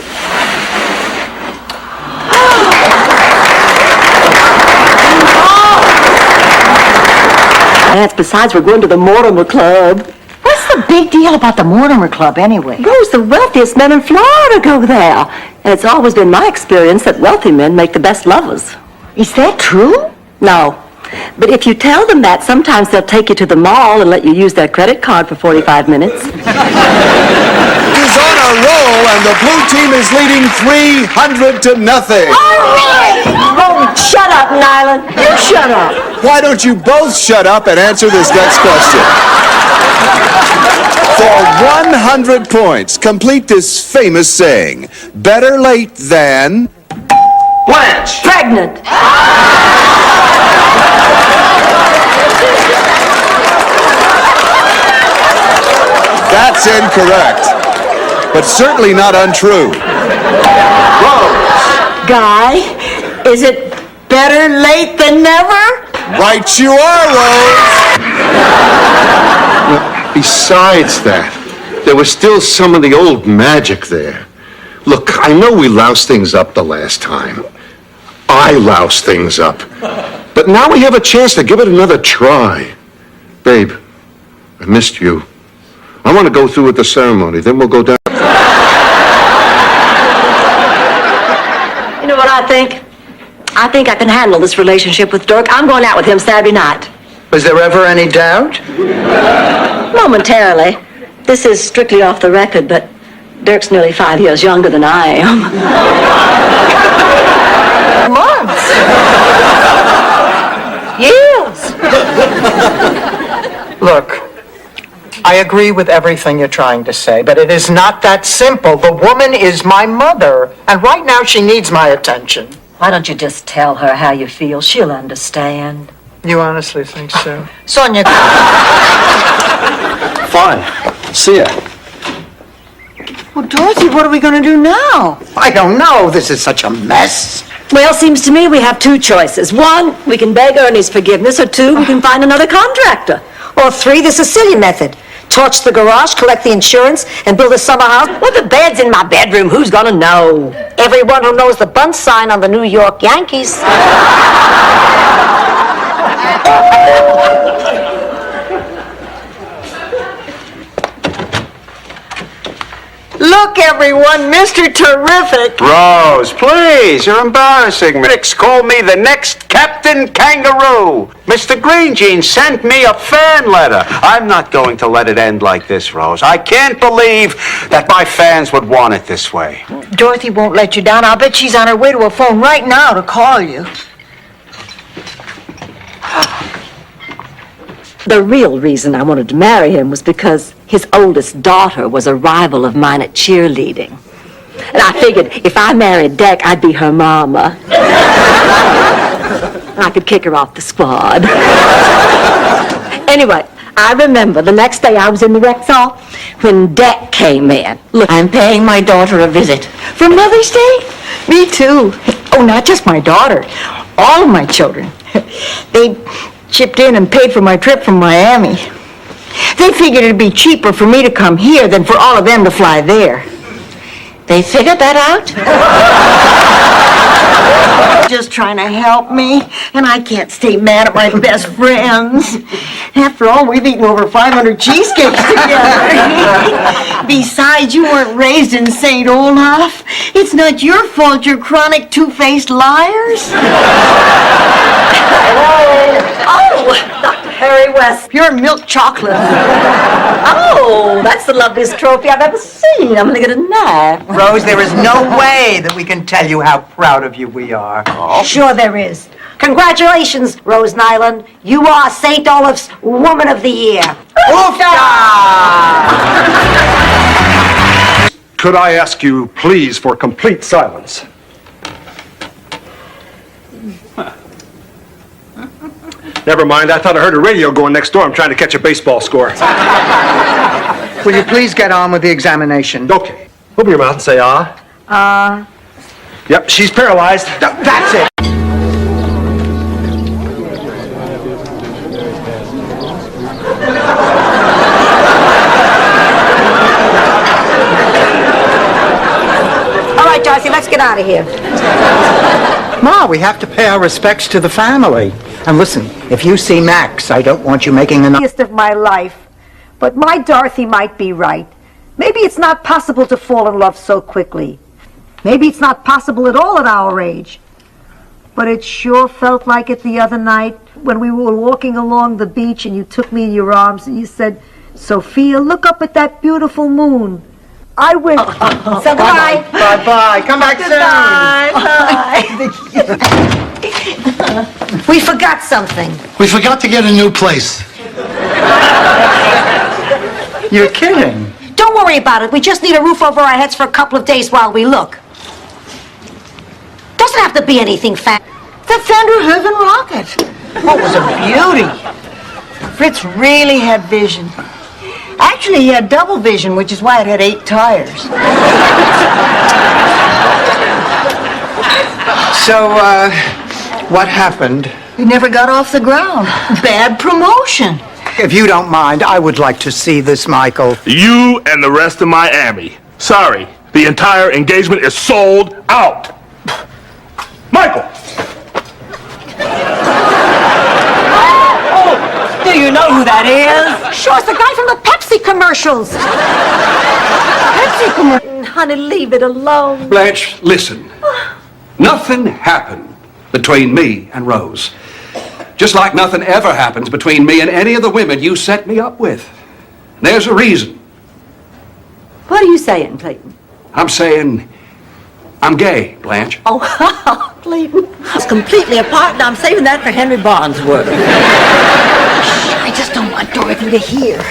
[SPEAKER 6] That's besides, we're going to the Mortimer Club.
[SPEAKER 3] What's the big deal about the Mortimer Club, anyway?
[SPEAKER 6] Rose, the wealthiest men in Florida go there. And it's always been my experience that wealthy men make the best lovers.
[SPEAKER 3] Is that true?
[SPEAKER 2] No. But if you tell them that, sometimes they'll take you to the mall and let you use their credit card for 45 minutes.
[SPEAKER 16] Is on a roll, and the blue team is leading 300-0.
[SPEAKER 2] Oh, shut up, Nyland. You shut up.
[SPEAKER 16] Why don't you both shut up and answer this next question? For 100 points, complete this famous saying, better late than...
[SPEAKER 10] Blanche!
[SPEAKER 2] Pregnant.
[SPEAKER 16] That's incorrect, but certainly not untrue.
[SPEAKER 3] Guy, is it better late than never?
[SPEAKER 16] Right you are, Rose!
[SPEAKER 15] Besides that, there was still some of the old magic there. Look, I know we loused things up the last time. I loused things up. But now we have a chance to give it another try. Babe, I missed you. I want to go through with the ceremony, then we'll go down.
[SPEAKER 2] You know what I think? I think I can handle this relationship with Dirk. I'm going out with him Saturday night.
[SPEAKER 1] Was there ever any doubt?
[SPEAKER 2] Momentarily. This is strictly off the record, but Dirk's nearly 5 years younger than I am.
[SPEAKER 1] Months.
[SPEAKER 2] Years.
[SPEAKER 1] Look, I agree with everything you're trying to say, but it is not that simple. The woman is my mother, and right now she needs my attention.
[SPEAKER 6] Why don't you just tell her how you feel? She'll understand.
[SPEAKER 1] You honestly think so?
[SPEAKER 3] Sonia.
[SPEAKER 13] Fine. See ya.
[SPEAKER 3] Well, Dorothy, what are we going to do now?
[SPEAKER 1] I don't know. This is such a mess.
[SPEAKER 6] Well, seems to me we have two choices. One, we can beg Ernie's forgiveness, or two, we can find another contractor.
[SPEAKER 3] Or 3, the Sicilian method. Torch the garage, collect the insurance, and build a summer house.
[SPEAKER 2] Well, the bed's in my bedroom. Who's gonna know?
[SPEAKER 3] Everyone who knows the bunt sign on the New York Yankees. Look, everyone, Mr. Terrific.
[SPEAKER 13] Rose, please, you're embarrassing me. Critics call me the next Captain Kangaroo. Mr. Green Jeans sent me a fan letter. I'm not going to let it end like this, Rose. I can't believe that my fans would want it this way.
[SPEAKER 3] Dorothy won't let you down. I'll bet she's on her way to a phone right now to call you.
[SPEAKER 2] The real reason I wanted to marry him was because his oldest daughter was a rival of mine at cheerleading. And I figured if I married Deck, I'd be her mama. I could kick her off the squad. Anyway, I remember the next day I was in the Rexall when Deck came in. Look, I'm paying my daughter a visit.
[SPEAKER 3] For Mother's Day? Me too. Oh, not just my daughter. All of my children. They chipped in and paid for my trip from Miami. They figured it'd be cheaper for me to come here than for all of them to fly there.
[SPEAKER 2] They figured that out?
[SPEAKER 3] Just trying to help me, and I can't stay mad at my best friends. After all, we've eaten over 500 cheesecakes together. Besides, you weren't raised in St. Olaf. It's not your fault you're chronic two-faced liars.
[SPEAKER 2] Oh, Dr. Harry West.
[SPEAKER 3] Pure milk chocolate.
[SPEAKER 2] Oh, that's the loveliest trophy I've ever seen. I'm gonna get a knife.
[SPEAKER 1] Rose, there is no way that we can tell you how proud of you we are.
[SPEAKER 3] Sure there is.
[SPEAKER 2] Congratulations, Rose Nyland. You are St. Olaf's Woman of the Year.
[SPEAKER 7] Could I ask you, please, for complete silence? Never mind, I thought I heard a radio going next door. I'm trying to catch a baseball score.
[SPEAKER 1] Will you please get on with the examination?
[SPEAKER 7] Okay. Open your mouth and say, ah. Yep, she's paralyzed.
[SPEAKER 1] That's it.
[SPEAKER 3] All right, Darcy, let's get out of here.
[SPEAKER 1] Ma, we have to pay our respects to the family. And listen, if you see Max, I don't want you making an...
[SPEAKER 3] Of my life. But my Dorothy might be right. Maybe it's not possible to fall in love so quickly. Maybe it's not possible at all at our age.
[SPEAKER 17] But it sure felt like it the other night when we were walking along the beach and you took me in your arms and you said, Sophia, look up at that beautiful moon. I went. So goodbye.
[SPEAKER 1] Bye-bye. Come back soon.
[SPEAKER 17] We forgot something.
[SPEAKER 18] We forgot to get a new place.
[SPEAKER 1] You're kidding.
[SPEAKER 17] Don't worry about it. We just need a roof over our heads for a couple of days while we look. Doesn't have to be anything fat.
[SPEAKER 3] The Fender Heaven Rocket. What was a beauty. Fritz really had vision. Actually, he had double vision, which is why it had 8 tires.
[SPEAKER 1] So, what happened?
[SPEAKER 3] We never got off the ground. Bad promotion.
[SPEAKER 1] If you don't mind, I would like to see this, Michael.
[SPEAKER 7] You and the rest of Miami. Sorry, the entire engagement is sold out. Michael!
[SPEAKER 6] Do you know who that is?
[SPEAKER 17] Sure, it's the guy from the Pepsi commercials.
[SPEAKER 3] Pepsi commercial.
[SPEAKER 6] Honey, leave it alone.
[SPEAKER 19] Blanche, listen. Nothing happened between me and Rose. Just like nothing ever happens between me and any of the women you set me up with. There's a reason.
[SPEAKER 2] What are you saying, Clayton?
[SPEAKER 19] I'm saying I'm gay, Blanche.
[SPEAKER 6] Oh, Clayton. It's completely apart, and I'm saving that for Henry Barnesworth.
[SPEAKER 3] I just don't want Dorothy to hear.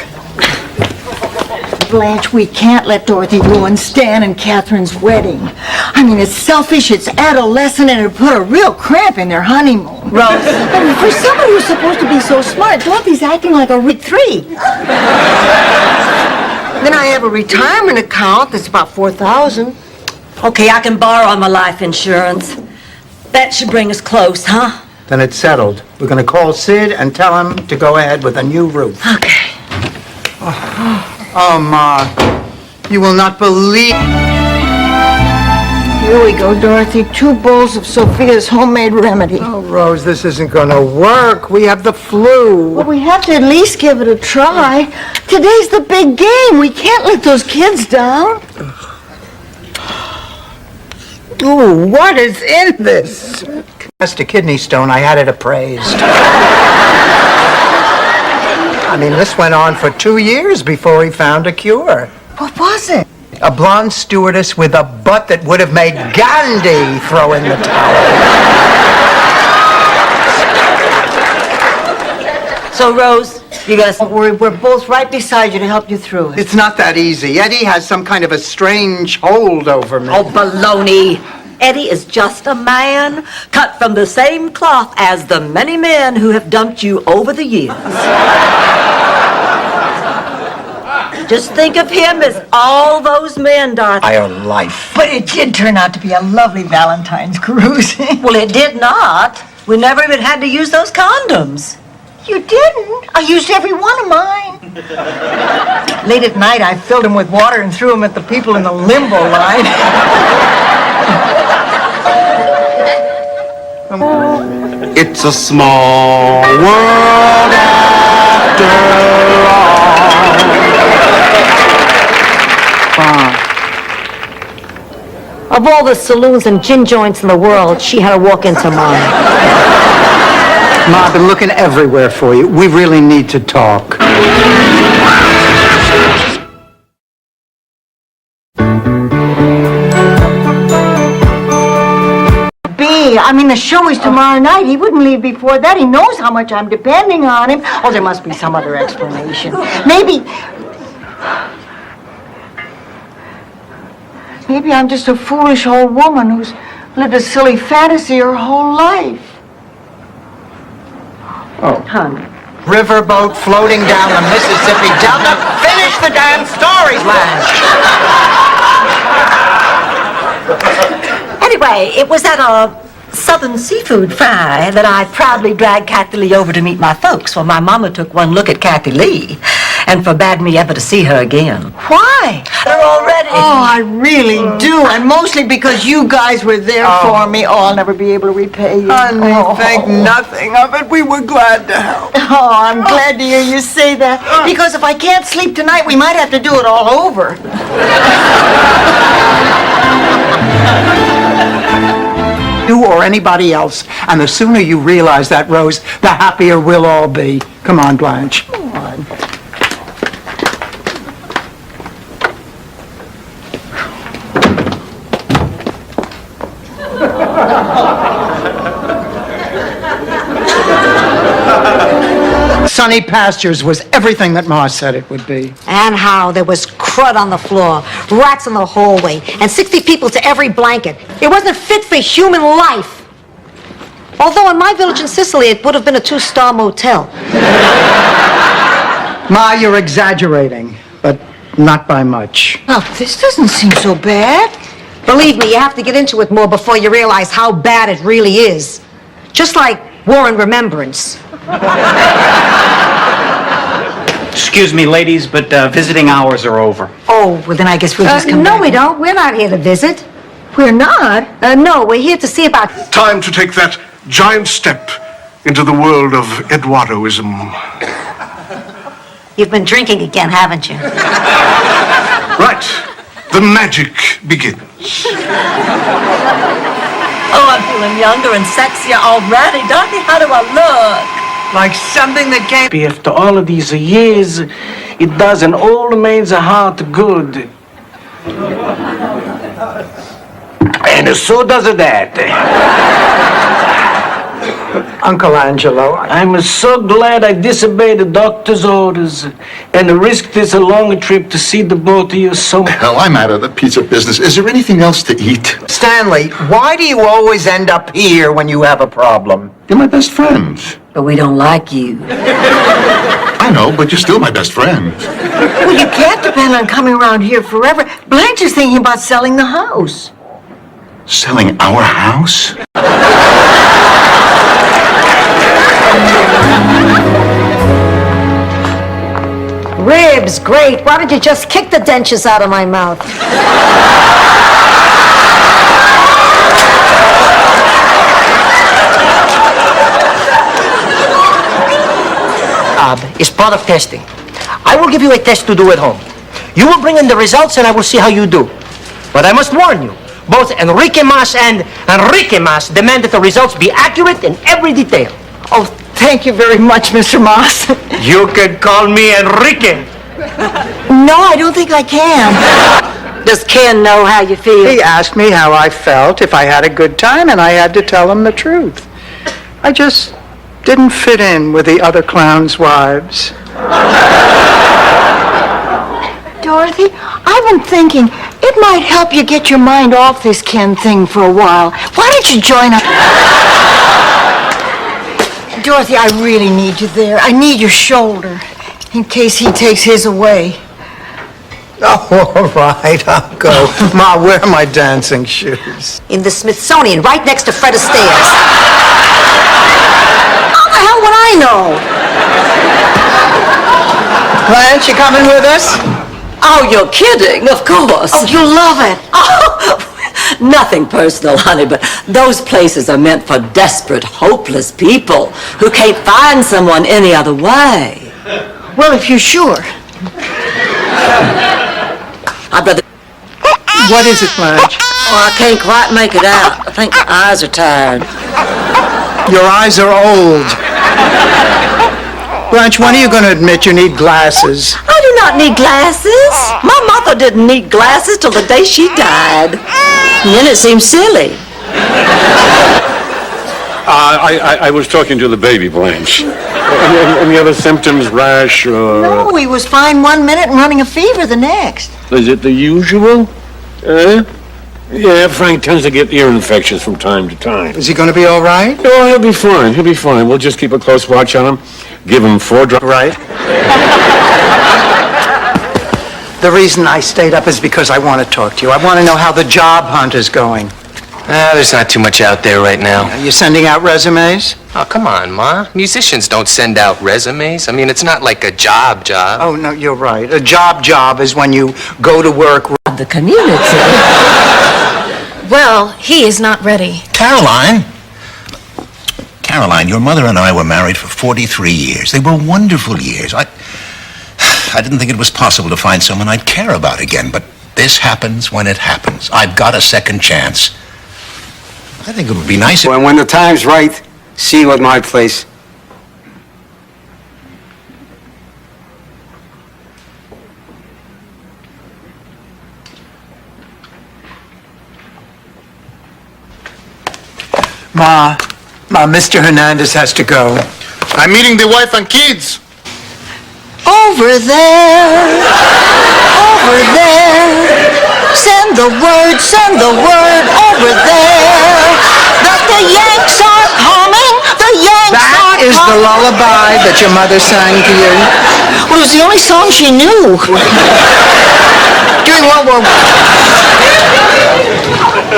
[SPEAKER 3] Blanche, we can't let Dorothy ruin Stan and Catherine's wedding. I mean, it's selfish, it's adolescent, and it put a real cramp in their honeymoon.
[SPEAKER 6] Rose.
[SPEAKER 3] I mean, for somebody who's supposed to be so smart, Dorothy's acting like a Rick 3. Then I have a retirement account that's about $4,000.
[SPEAKER 6] Okay, I can borrow on my life insurance. That should bring us close, huh?
[SPEAKER 1] Then it's settled. We're going to call Sid and tell him to go ahead with a new roof.
[SPEAKER 6] Okay.
[SPEAKER 1] Oh, Ma, you will not believe...
[SPEAKER 3] Here we go, Dorothy. 2 bowls of Sophia's homemade remedy.
[SPEAKER 1] Oh, Rose, this isn't going to work. We have the flu.
[SPEAKER 3] Well, we have to at least give it a try. Today's the big game. We can't let those kids down.
[SPEAKER 1] Ooh, what is in this? That's a kidney stone. I had it appraised. I mean, this went on for 2 years before he found a cure.
[SPEAKER 3] What was it?
[SPEAKER 1] A blonde stewardess with a butt that would have made Gandhi throw in the towel.
[SPEAKER 6] So, Rose, you guys...
[SPEAKER 3] Don't worry, we're both right beside you to help you through it.
[SPEAKER 1] It's not that easy. Eddie has some kind of a strange hold over me.
[SPEAKER 6] Oh, baloney. Eddie is just a man cut from the same cloth as the many men who have dumped you over the years. Just think of him as all those men, Dorothy.
[SPEAKER 1] My own life.
[SPEAKER 3] But it did turn out to be a lovely Valentine's cruise.
[SPEAKER 6] Well, it did not. We never even had to use those condoms.
[SPEAKER 3] You didn't? I used every one of mine. Late at night, I filled them with water and threw them at the people in the limbo line.
[SPEAKER 13] It's a small world after all.
[SPEAKER 2] Of all the saloons and gin joints in the world, she had to walk into mine.
[SPEAKER 1] Ma, I've been looking everywhere for you. We really need to talk.
[SPEAKER 3] I mean, the show is tomorrow night. He wouldn't leave before that. He knows how much I'm depending on him. Oh, there must be some other explanation. Maybe I'm just a foolish old woman who's lived a silly fantasy her whole life.
[SPEAKER 1] Oh. Honey. Riverboat floating down the Mississippi Delta. Finish the damn story, Blanche.
[SPEAKER 6] Anyway, it was at a Southern seafood fry that I proudly dragged Kathy Lee over to meet my folks when my mama took one look at Kathy Lee and forbade me ever to see her again.
[SPEAKER 3] Why?
[SPEAKER 6] They're already.
[SPEAKER 3] Oh, I really do, and mostly because you guys were there for me. Oh, I'll never be able to repay you.
[SPEAKER 1] Honey, think nothing of it. We were glad to help.
[SPEAKER 3] Oh, I'm glad to hear you say that, because if I can't sleep tonight, we might have to do it all over.
[SPEAKER 1] You you or anybody else. And the sooner you realize that, Rose, the happier we'll all be. Come on, Blanche.
[SPEAKER 3] Come on.
[SPEAKER 1] Sunny Pastures was everything that Ma said it would be.
[SPEAKER 17] And how there was crud on the floor, rats in the hallway, and 60 people to every blanket. It wasn't fit for human life. Although in my village in Sicily, it would have been a 2-star motel.
[SPEAKER 1] Ma, you're exaggerating, but not by much.
[SPEAKER 3] Now, this doesn't seem so bad.
[SPEAKER 17] Believe me, you have to get into it more before you realize how bad it really is. Just like War and Remembrance.
[SPEAKER 20] Excuse me, ladies, but visiting hours are over.
[SPEAKER 17] Oh, well then I guess we'll just come back. No, we don't. We're not here to visit.
[SPEAKER 3] We're not.
[SPEAKER 17] No, we're here to see about...
[SPEAKER 21] Time to take that giant step into the world of Eduardoism.
[SPEAKER 17] You've been drinking again, haven't you?
[SPEAKER 21] Right. The magic begins.
[SPEAKER 6] Oh, I'm feeling younger and sexier already. Dorothy, how do I look?
[SPEAKER 8] Like something that came... After all of these years, it does an old man's heart good. And so does that.
[SPEAKER 1] Uncle Angelo,
[SPEAKER 8] I'm so glad I disobeyed the doctor's orders and risked this long trip to see the both of you so...
[SPEAKER 15] Hell, I'm out of the pizza business. Is there anything else to eat?
[SPEAKER 1] Stanley, why do you always end up here when you have a problem?
[SPEAKER 15] You're my best friend.
[SPEAKER 6] But we don't like you.
[SPEAKER 15] I know, but you're still my best friend.
[SPEAKER 3] Well, you can't depend on coming around here forever. Blanche is thinking about selling the house.
[SPEAKER 15] Selling our house?
[SPEAKER 17] Ribs, great. Why don't you just kick the dentures out of my mouth?
[SPEAKER 10] Is product testing. I will give you a test to do at home. You will bring in the results and I will see how you do. But I must warn you, both Enrique Mas and Enrique Mas demand that the results be accurate in every detail.
[SPEAKER 3] Oh, thank you very much, Mr. Moss.
[SPEAKER 10] You can call me Enrique.
[SPEAKER 3] No, I don't think I can.
[SPEAKER 2] Does Ken know how you feel?
[SPEAKER 1] He asked me how I felt, if I had a good time, and I had to tell him the truth. I just didn't fit in with the other clowns' wives.
[SPEAKER 3] Dorothy, I've been thinking it might help you get your mind off this Ken thing for a while. Why don't you join up? Dorothy, I really need you there. I need your shoulder in case he takes his away.
[SPEAKER 1] Oh, all right, I'll go. Ma, where are my dancing shoes?
[SPEAKER 17] In the Smithsonian, right next to Fred Astaire's. How the hell would I know?
[SPEAKER 1] Blanche, you coming with us?
[SPEAKER 2] Oh, you're kidding, of course.
[SPEAKER 3] Oh, you'll love it.
[SPEAKER 2] Oh, nothing personal, honey, but those places are meant for desperate, hopeless people who can't find someone any other way.
[SPEAKER 3] Well, if you're sure.
[SPEAKER 2] I'd rather...
[SPEAKER 1] What is it, Blanche?
[SPEAKER 2] Oh, I can't quite make it out. I think my eyes are tired.
[SPEAKER 1] Your eyes are old. Blanche, when are you going to admit you need glasses?
[SPEAKER 2] I do not need glasses. My mother didn't need glasses till the day she died. And then it seems silly.
[SPEAKER 7] I was talking to the baby, Blanche. Any other symptoms, rash, or...
[SPEAKER 3] No, he was fine 1 minute and running a fever the next.
[SPEAKER 7] Is it the usual? Yeah, Frank tends to get ear infections from time to time.
[SPEAKER 1] Is he going to be all right?
[SPEAKER 7] Oh, he'll be fine. He'll be fine. We'll just keep a close watch on him. Give him 4 drops.
[SPEAKER 1] Right. The reason I stayed up is because I want to talk to you. I want to know how the job hunt is going.
[SPEAKER 5] There's not too much out there right now.
[SPEAKER 1] Are you sending out resumes?
[SPEAKER 5] Oh, come on, Ma. Musicians don't send out resumes. I mean, it's not like a job.
[SPEAKER 1] Oh, no, you're right. A job is when you go to work.
[SPEAKER 2] The community.
[SPEAKER 14] Well, he is not ready.
[SPEAKER 22] Caroline, your mother and I were married for 43 years. They were wonderful years. I didn't think it was possible to find someone I'd care about again, but this happens when it happens. I've got a second chance. I think it would be nice if...
[SPEAKER 13] When the time's right, see you at my place.
[SPEAKER 1] Ma, Mr. Hernandez has to go.
[SPEAKER 18] I'm meeting the wife and kids.
[SPEAKER 3] Over there, over there. Send the word over there. That the Yanks are coming, the Yanks are
[SPEAKER 1] That is the lullaby that your mother sang to you?
[SPEAKER 3] Well, it was the only song she knew. During World War I.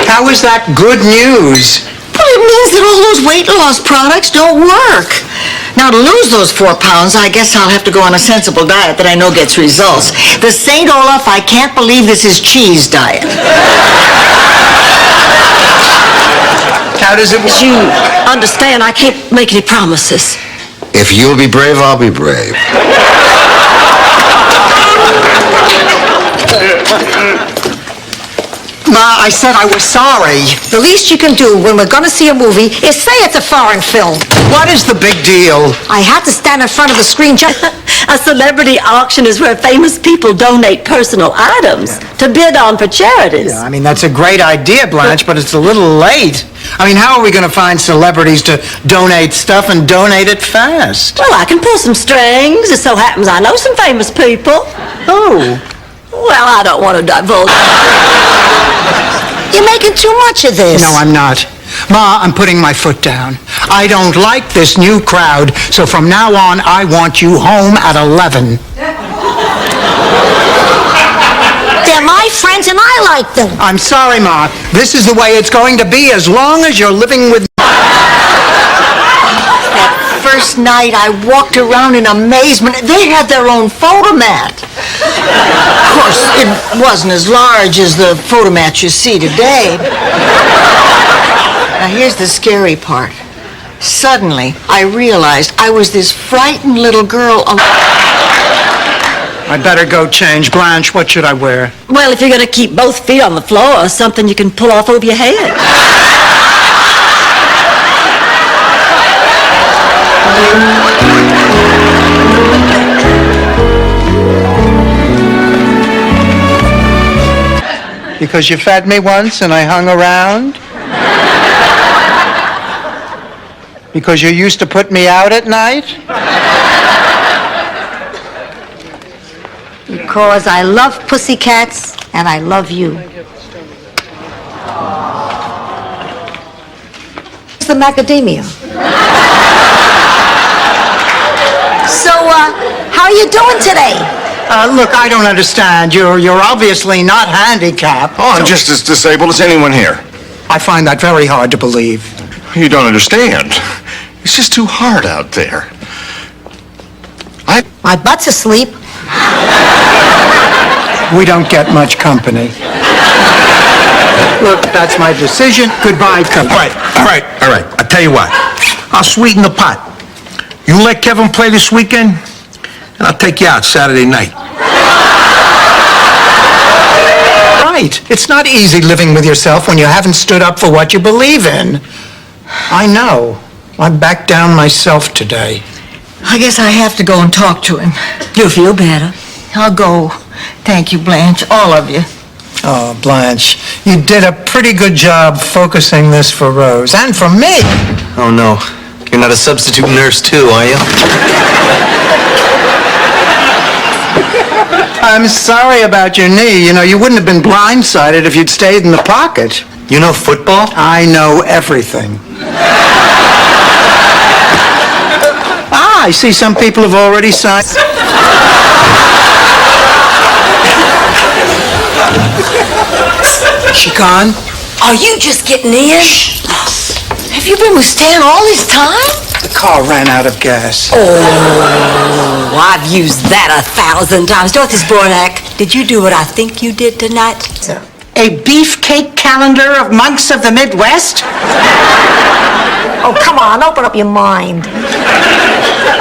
[SPEAKER 1] How is that good news?
[SPEAKER 3] Well, it means that all those weight loss products don't work. Now, to lose those 4 pounds, I guess I'll have to go on a sensible diet that I know gets results. The St. Olaf, I can't believe this is cheese diet.
[SPEAKER 1] How does it...
[SPEAKER 2] As you understand, I can't make any promises.
[SPEAKER 15] If you'll be brave, I'll be brave.
[SPEAKER 1] Ma, I said I was sorry.
[SPEAKER 3] The least you can do when we're going to see a movie is say it's a foreign film.
[SPEAKER 1] What is the big deal?
[SPEAKER 3] I had to stand in front of the screen just...
[SPEAKER 2] A celebrity auction is where famous people donate personal items to bid on for charities.
[SPEAKER 1] Yeah, I mean, that's a great idea, Blanche, but it's a little late. I mean, how are we going to find celebrities to donate stuff and donate it fast?
[SPEAKER 2] Well, I can pull some strings. It so happens I know some famous people.
[SPEAKER 1] Who?
[SPEAKER 2] Well, I don't want to divulge.
[SPEAKER 3] You're making too much of this.
[SPEAKER 1] No, I'm not. Ma, I'm putting my foot down. I don't like this new crowd, so from now on, I want you home at 11.
[SPEAKER 3] They're my friends and I like them.
[SPEAKER 1] I'm sorry, Ma. This is the way it's going to be as long as you're living with...
[SPEAKER 3] That first night I walked around in amazement. They had their own photomat. Of course, it wasn't as large as the photomat you see today. Now, here's the scary part. Suddenly, I realized I was this frightened little girl.
[SPEAKER 1] I better go change. Blanche, what should I wear?
[SPEAKER 2] Well, if you're going to keep both feet on the floor, something you can pull off over your head.
[SPEAKER 1] Because you fed me once and I hung around? Because you used to put me out at night?
[SPEAKER 17] Because I love pussycats and I love you. It's the macadamia. So, how are you doing today?
[SPEAKER 1] Look, I don't understand. You're obviously not handicapped.
[SPEAKER 15] Oh, I'm just as disabled as anyone here.
[SPEAKER 1] I find that very hard to believe.
[SPEAKER 15] You don't understand. It's just too hard out there.
[SPEAKER 17] My butt's asleep.
[SPEAKER 1] We don't get much company. Look, that's my decision. Goodbye, company.
[SPEAKER 22] All right. I'll tell you what. I'll sweeten the pot. You let Kevin play this weekend, and I'll take you out Saturday night.
[SPEAKER 1] Right. It's not easy living with yourself when you haven't stood up for what you believe in. I know. I backed down myself today.
[SPEAKER 3] I guess I have to go and talk to him.
[SPEAKER 2] You'll feel better.
[SPEAKER 3] I'll go. Thank you, Blanche, all of you.
[SPEAKER 1] Oh, Blanche, you did a pretty good job focusing this for Rose, and for me.
[SPEAKER 5] Oh, no. You're not a substitute nurse, too, are you?
[SPEAKER 1] I'm sorry about your knee. You know, you wouldn't have been blindsided if you'd stayed in the pocket.
[SPEAKER 5] You know football?
[SPEAKER 1] I know everything. I see some people have already signed. She gone?
[SPEAKER 2] Are you just getting in?
[SPEAKER 3] Have you been with Stan all this time?
[SPEAKER 1] The car ran out of gas.
[SPEAKER 2] Oh, I've used that 1,000 times. Dorothy Spornak, did you do what I think you did tonight?
[SPEAKER 10] A beefcake calendar of monks of the Midwest?
[SPEAKER 17] Oh, come on, open up your mind.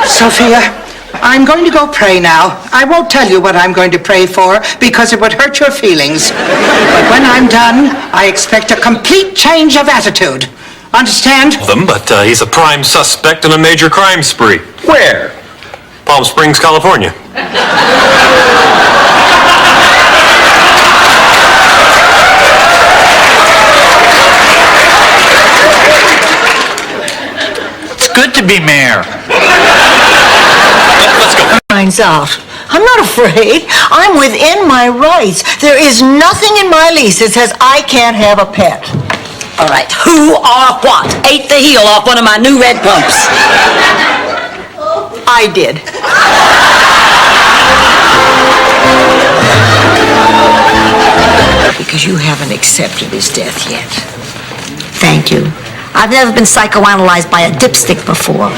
[SPEAKER 10] Sophia,
[SPEAKER 1] I'm going to go pray now. I won't tell you what I'm going to pray for because it would hurt your feelings. But when I'm done, I expect a complete change of attitude. Understand?
[SPEAKER 9] But he's a prime suspect in a major crime spree.
[SPEAKER 7] Where?
[SPEAKER 9] Palm Springs, California.
[SPEAKER 20] It's good to be mayor.
[SPEAKER 9] Let's go.
[SPEAKER 3] Finds out. I'm not afraid. I'm within my rights. There is nothing in my lease that says I can't have a pet.
[SPEAKER 6] All right, who or what ate the heel off one of my new red pumps?
[SPEAKER 3] I did. Because you haven't accepted his death yet.
[SPEAKER 6] Thank you. I've never been psychoanalyzed by a dipstick before.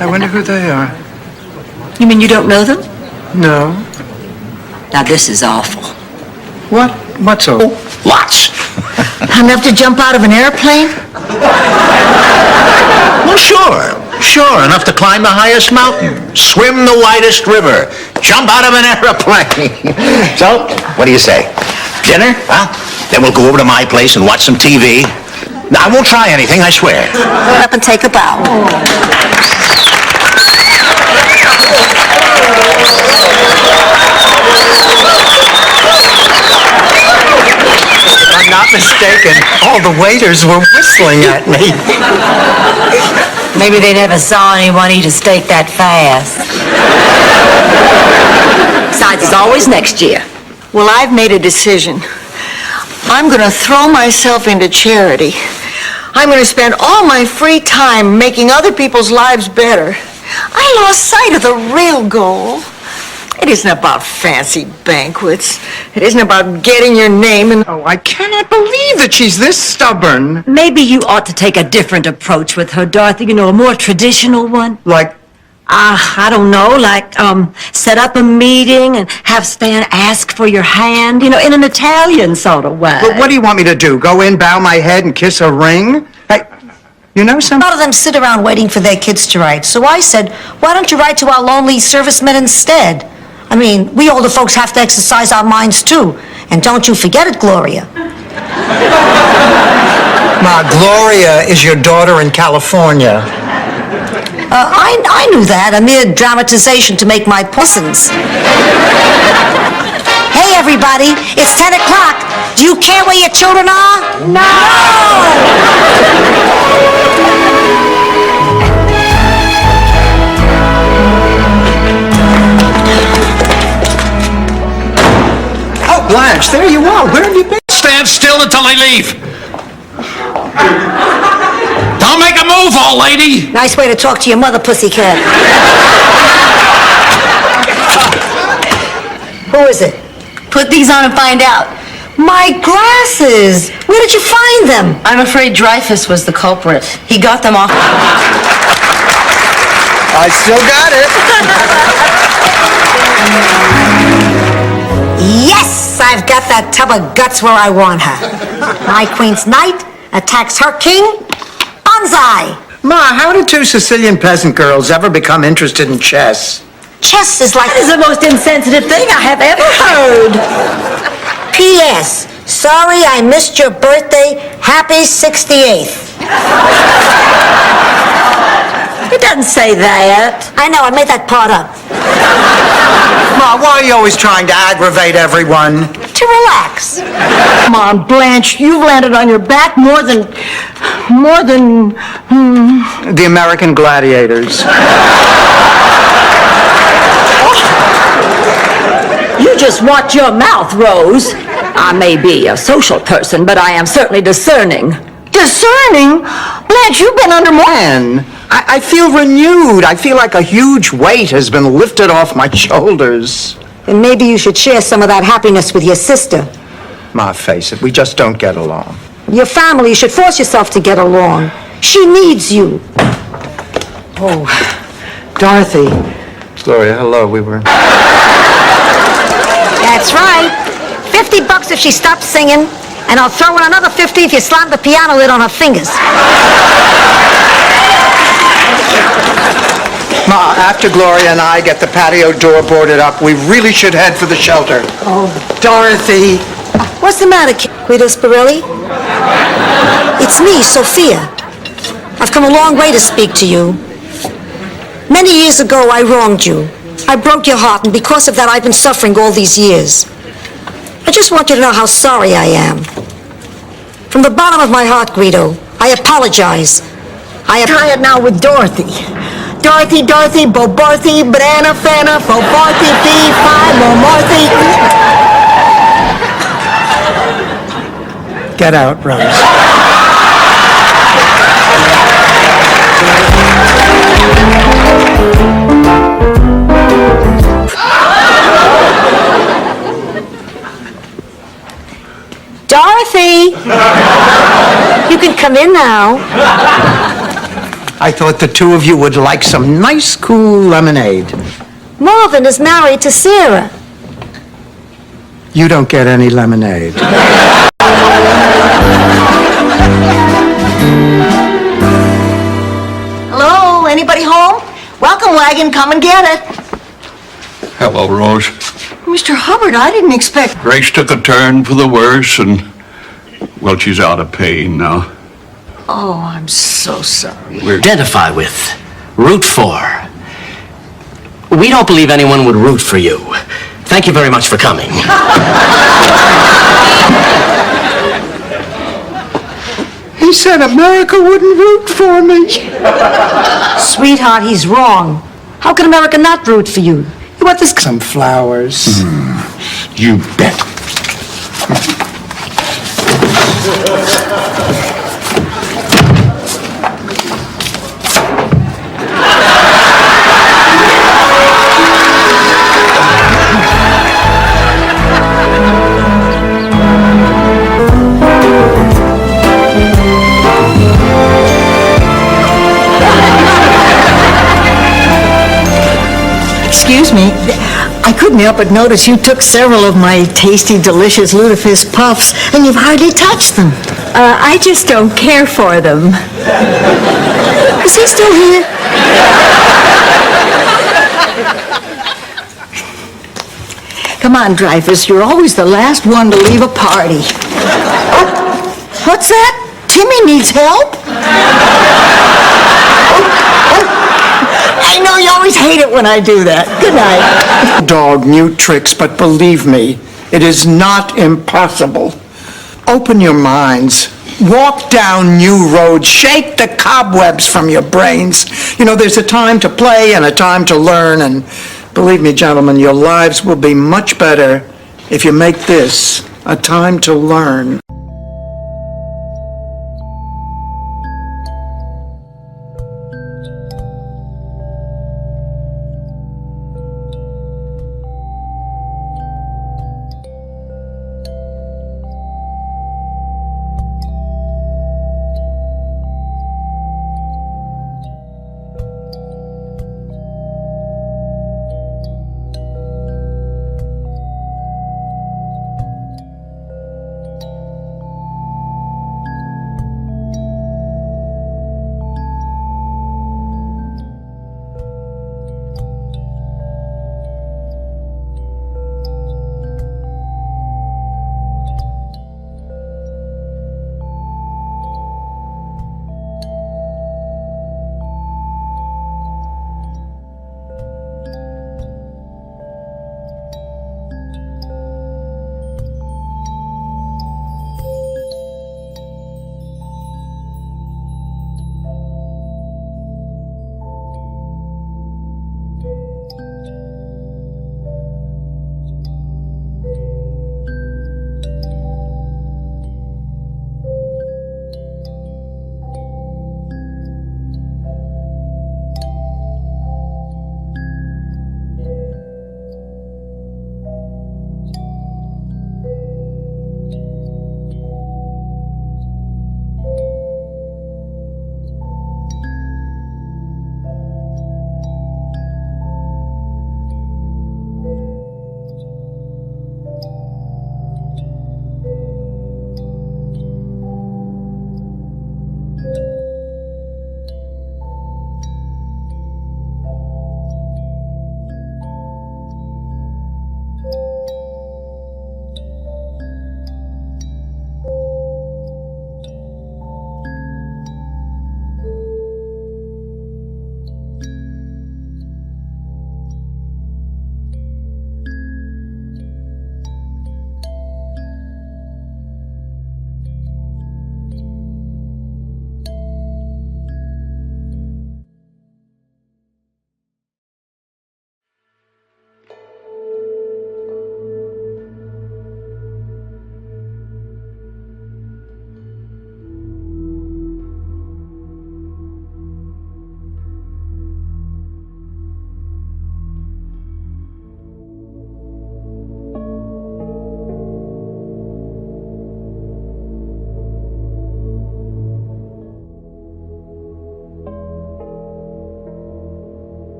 [SPEAKER 1] I wonder who they are.
[SPEAKER 6] You mean you don't know them?
[SPEAKER 1] No.
[SPEAKER 6] Now this is awful.
[SPEAKER 1] What? What's all?
[SPEAKER 20] Lots.
[SPEAKER 3] Enough to jump out of an airplane?
[SPEAKER 20] Well, sure. Sure, enough to climb the highest mountain, swim the widest river, jump out of an airplane. So, what do you say? Dinner? Huh? Then we'll go over to my place and watch some TV. I won't try anything, I swear.
[SPEAKER 6] Get up and take a bow.
[SPEAKER 1] If I'm not mistaken, all the waiters were whistling at me.
[SPEAKER 6] Maybe they never saw anyone eat a steak that fast. Besides, it's always next year.
[SPEAKER 3] Well, I've made a decision. I'm going to throw myself into charity. I'm going to spend all my free time making other people's lives better. I lost sight of the real goal. It isn't about fancy banquets. It isn't about getting your name in...
[SPEAKER 1] Oh, I cannot believe that she's this stubborn.
[SPEAKER 6] Maybe you ought to take a different approach with her, Dorothy. You know, a more traditional one.
[SPEAKER 1] Like,
[SPEAKER 6] I don't know, like, set up a meeting and have Stan ask for your hand, you know, in an Italian sort of way.
[SPEAKER 1] but what do you want me to do? Go in, bow my head, and kiss a ring? Hey, you know
[SPEAKER 11] A
[SPEAKER 1] something?
[SPEAKER 11] lot of them sit around waiting for their kids to write. So I said, why don't you write to our lonely servicemen instead? I mean, we older folks have to exercise our minds too. And don't you forget it, Gloria.
[SPEAKER 1] Ma, Gloria is your daughter in California.
[SPEAKER 11] I knew that, a mere dramatization to make my pussins. Hey, everybody, it's 10 o'clock. Do you care where your children are? No!
[SPEAKER 1] Oh, Blanche, there you are. Where have you been?
[SPEAKER 20] Stand still until I leave. Don't make a move, old lady.
[SPEAKER 11] Nice way to talk to your mother, pussycat. Who is it?
[SPEAKER 2] Put these on and find out.
[SPEAKER 11] My glasses! Where did you find them?
[SPEAKER 2] I'm afraid Dreyfus was the culprit. He got them off.
[SPEAKER 1] I still got it.
[SPEAKER 11] Yes! I've got that tub of guts where I want her. My queen's knight attacks her king. Banzai!
[SPEAKER 1] Ma, how did two Sicilian peasant girls ever become interested in chess?
[SPEAKER 11] Chess is like...
[SPEAKER 6] That is the most insensitive thing I have ever heard.
[SPEAKER 11] P.S. Sorry I missed your birthday. Happy 68th.
[SPEAKER 6] It doesn't say that.
[SPEAKER 11] I know, I made that part up.
[SPEAKER 1] Ma, why are you always trying to aggravate everyone?
[SPEAKER 11] To relax.
[SPEAKER 3] Come on, Blanche, you've landed on your back more than...
[SPEAKER 1] The American gladiators.
[SPEAKER 6] You just watch your mouth, Rose. I may be a social person, but I am certainly discerning.
[SPEAKER 3] Discerning? Blanche, you've been under more...
[SPEAKER 1] Man, I feel renewed. I feel like a huge weight has been lifted off my shoulders.
[SPEAKER 11] And maybe you should share some of that happiness with your sister.
[SPEAKER 1] Ma, face it, we just don't get along.
[SPEAKER 11] Your family, you should force yourself to get along. She needs you.
[SPEAKER 1] Oh, Dorothy. Gloria, hello, we were...
[SPEAKER 11] That's right. $50 if she stops singing. And I'll throw in another 50 if you slam the piano lid on her fingers.
[SPEAKER 1] Ma, after Gloria and I get the patio door boarded up, we really should head for the shelter.
[SPEAKER 3] Oh, Dorothy.
[SPEAKER 11] What's the matter, Guido Spirelli? It's me, Sophia. I've come a long way to speak to you. Many years ago, I wronged you. I broke your heart, and because of that, I've been suffering all these years. I just want you to know how sorry I am. From the bottom of my heart, Guido, I apologize. I am
[SPEAKER 3] Tired now with Dorothy. Dorothy, Boborthy, Banana, Fana, Foborthy, Fee, Fi, Momorthy.
[SPEAKER 1] Get out, Rose.
[SPEAKER 11] Dorothy! You can come in now.
[SPEAKER 1] I thought the two of you would like some nice, cool lemonade.
[SPEAKER 11] Marvin is married to Sarah.
[SPEAKER 1] You don't get any lemonade.
[SPEAKER 3] Hello, anybody home? Welcome wagon, come and get it.
[SPEAKER 18] Hello, Rose.
[SPEAKER 3] Mr. Hubbard, I didn't expect...
[SPEAKER 18] Grace took a turn for the worse, and, well, she's out of pain now.
[SPEAKER 3] Oh, I'm so sorry.
[SPEAKER 10] Identify with, root for. We don't believe anyone would root for you. Thank you very much for coming.
[SPEAKER 1] He said America wouldn't root for me.
[SPEAKER 11] Sweetheart, he's wrong. How can America not root for you?
[SPEAKER 1] You want this? Some flowers.
[SPEAKER 18] You bet.
[SPEAKER 3] Excuse me, I couldn't help but notice you took several of my tasty, delicious Lutefisk puffs, and you've hardly touched them.
[SPEAKER 6] I just don't care for them.
[SPEAKER 11] Is he still here?
[SPEAKER 3] Come on, Dreyfus, you're always the last one to leave a party. What's that? Timmy needs help? I know you always hate it when I do that. Good night.
[SPEAKER 1] Dog, new tricks, but believe me, it is not impossible. Open your minds. Walk down new roads. Shake the cobwebs from your brains. You know, there's a time to play and a time to learn, and believe me, gentlemen, your lives will be much better if you make this a time to learn.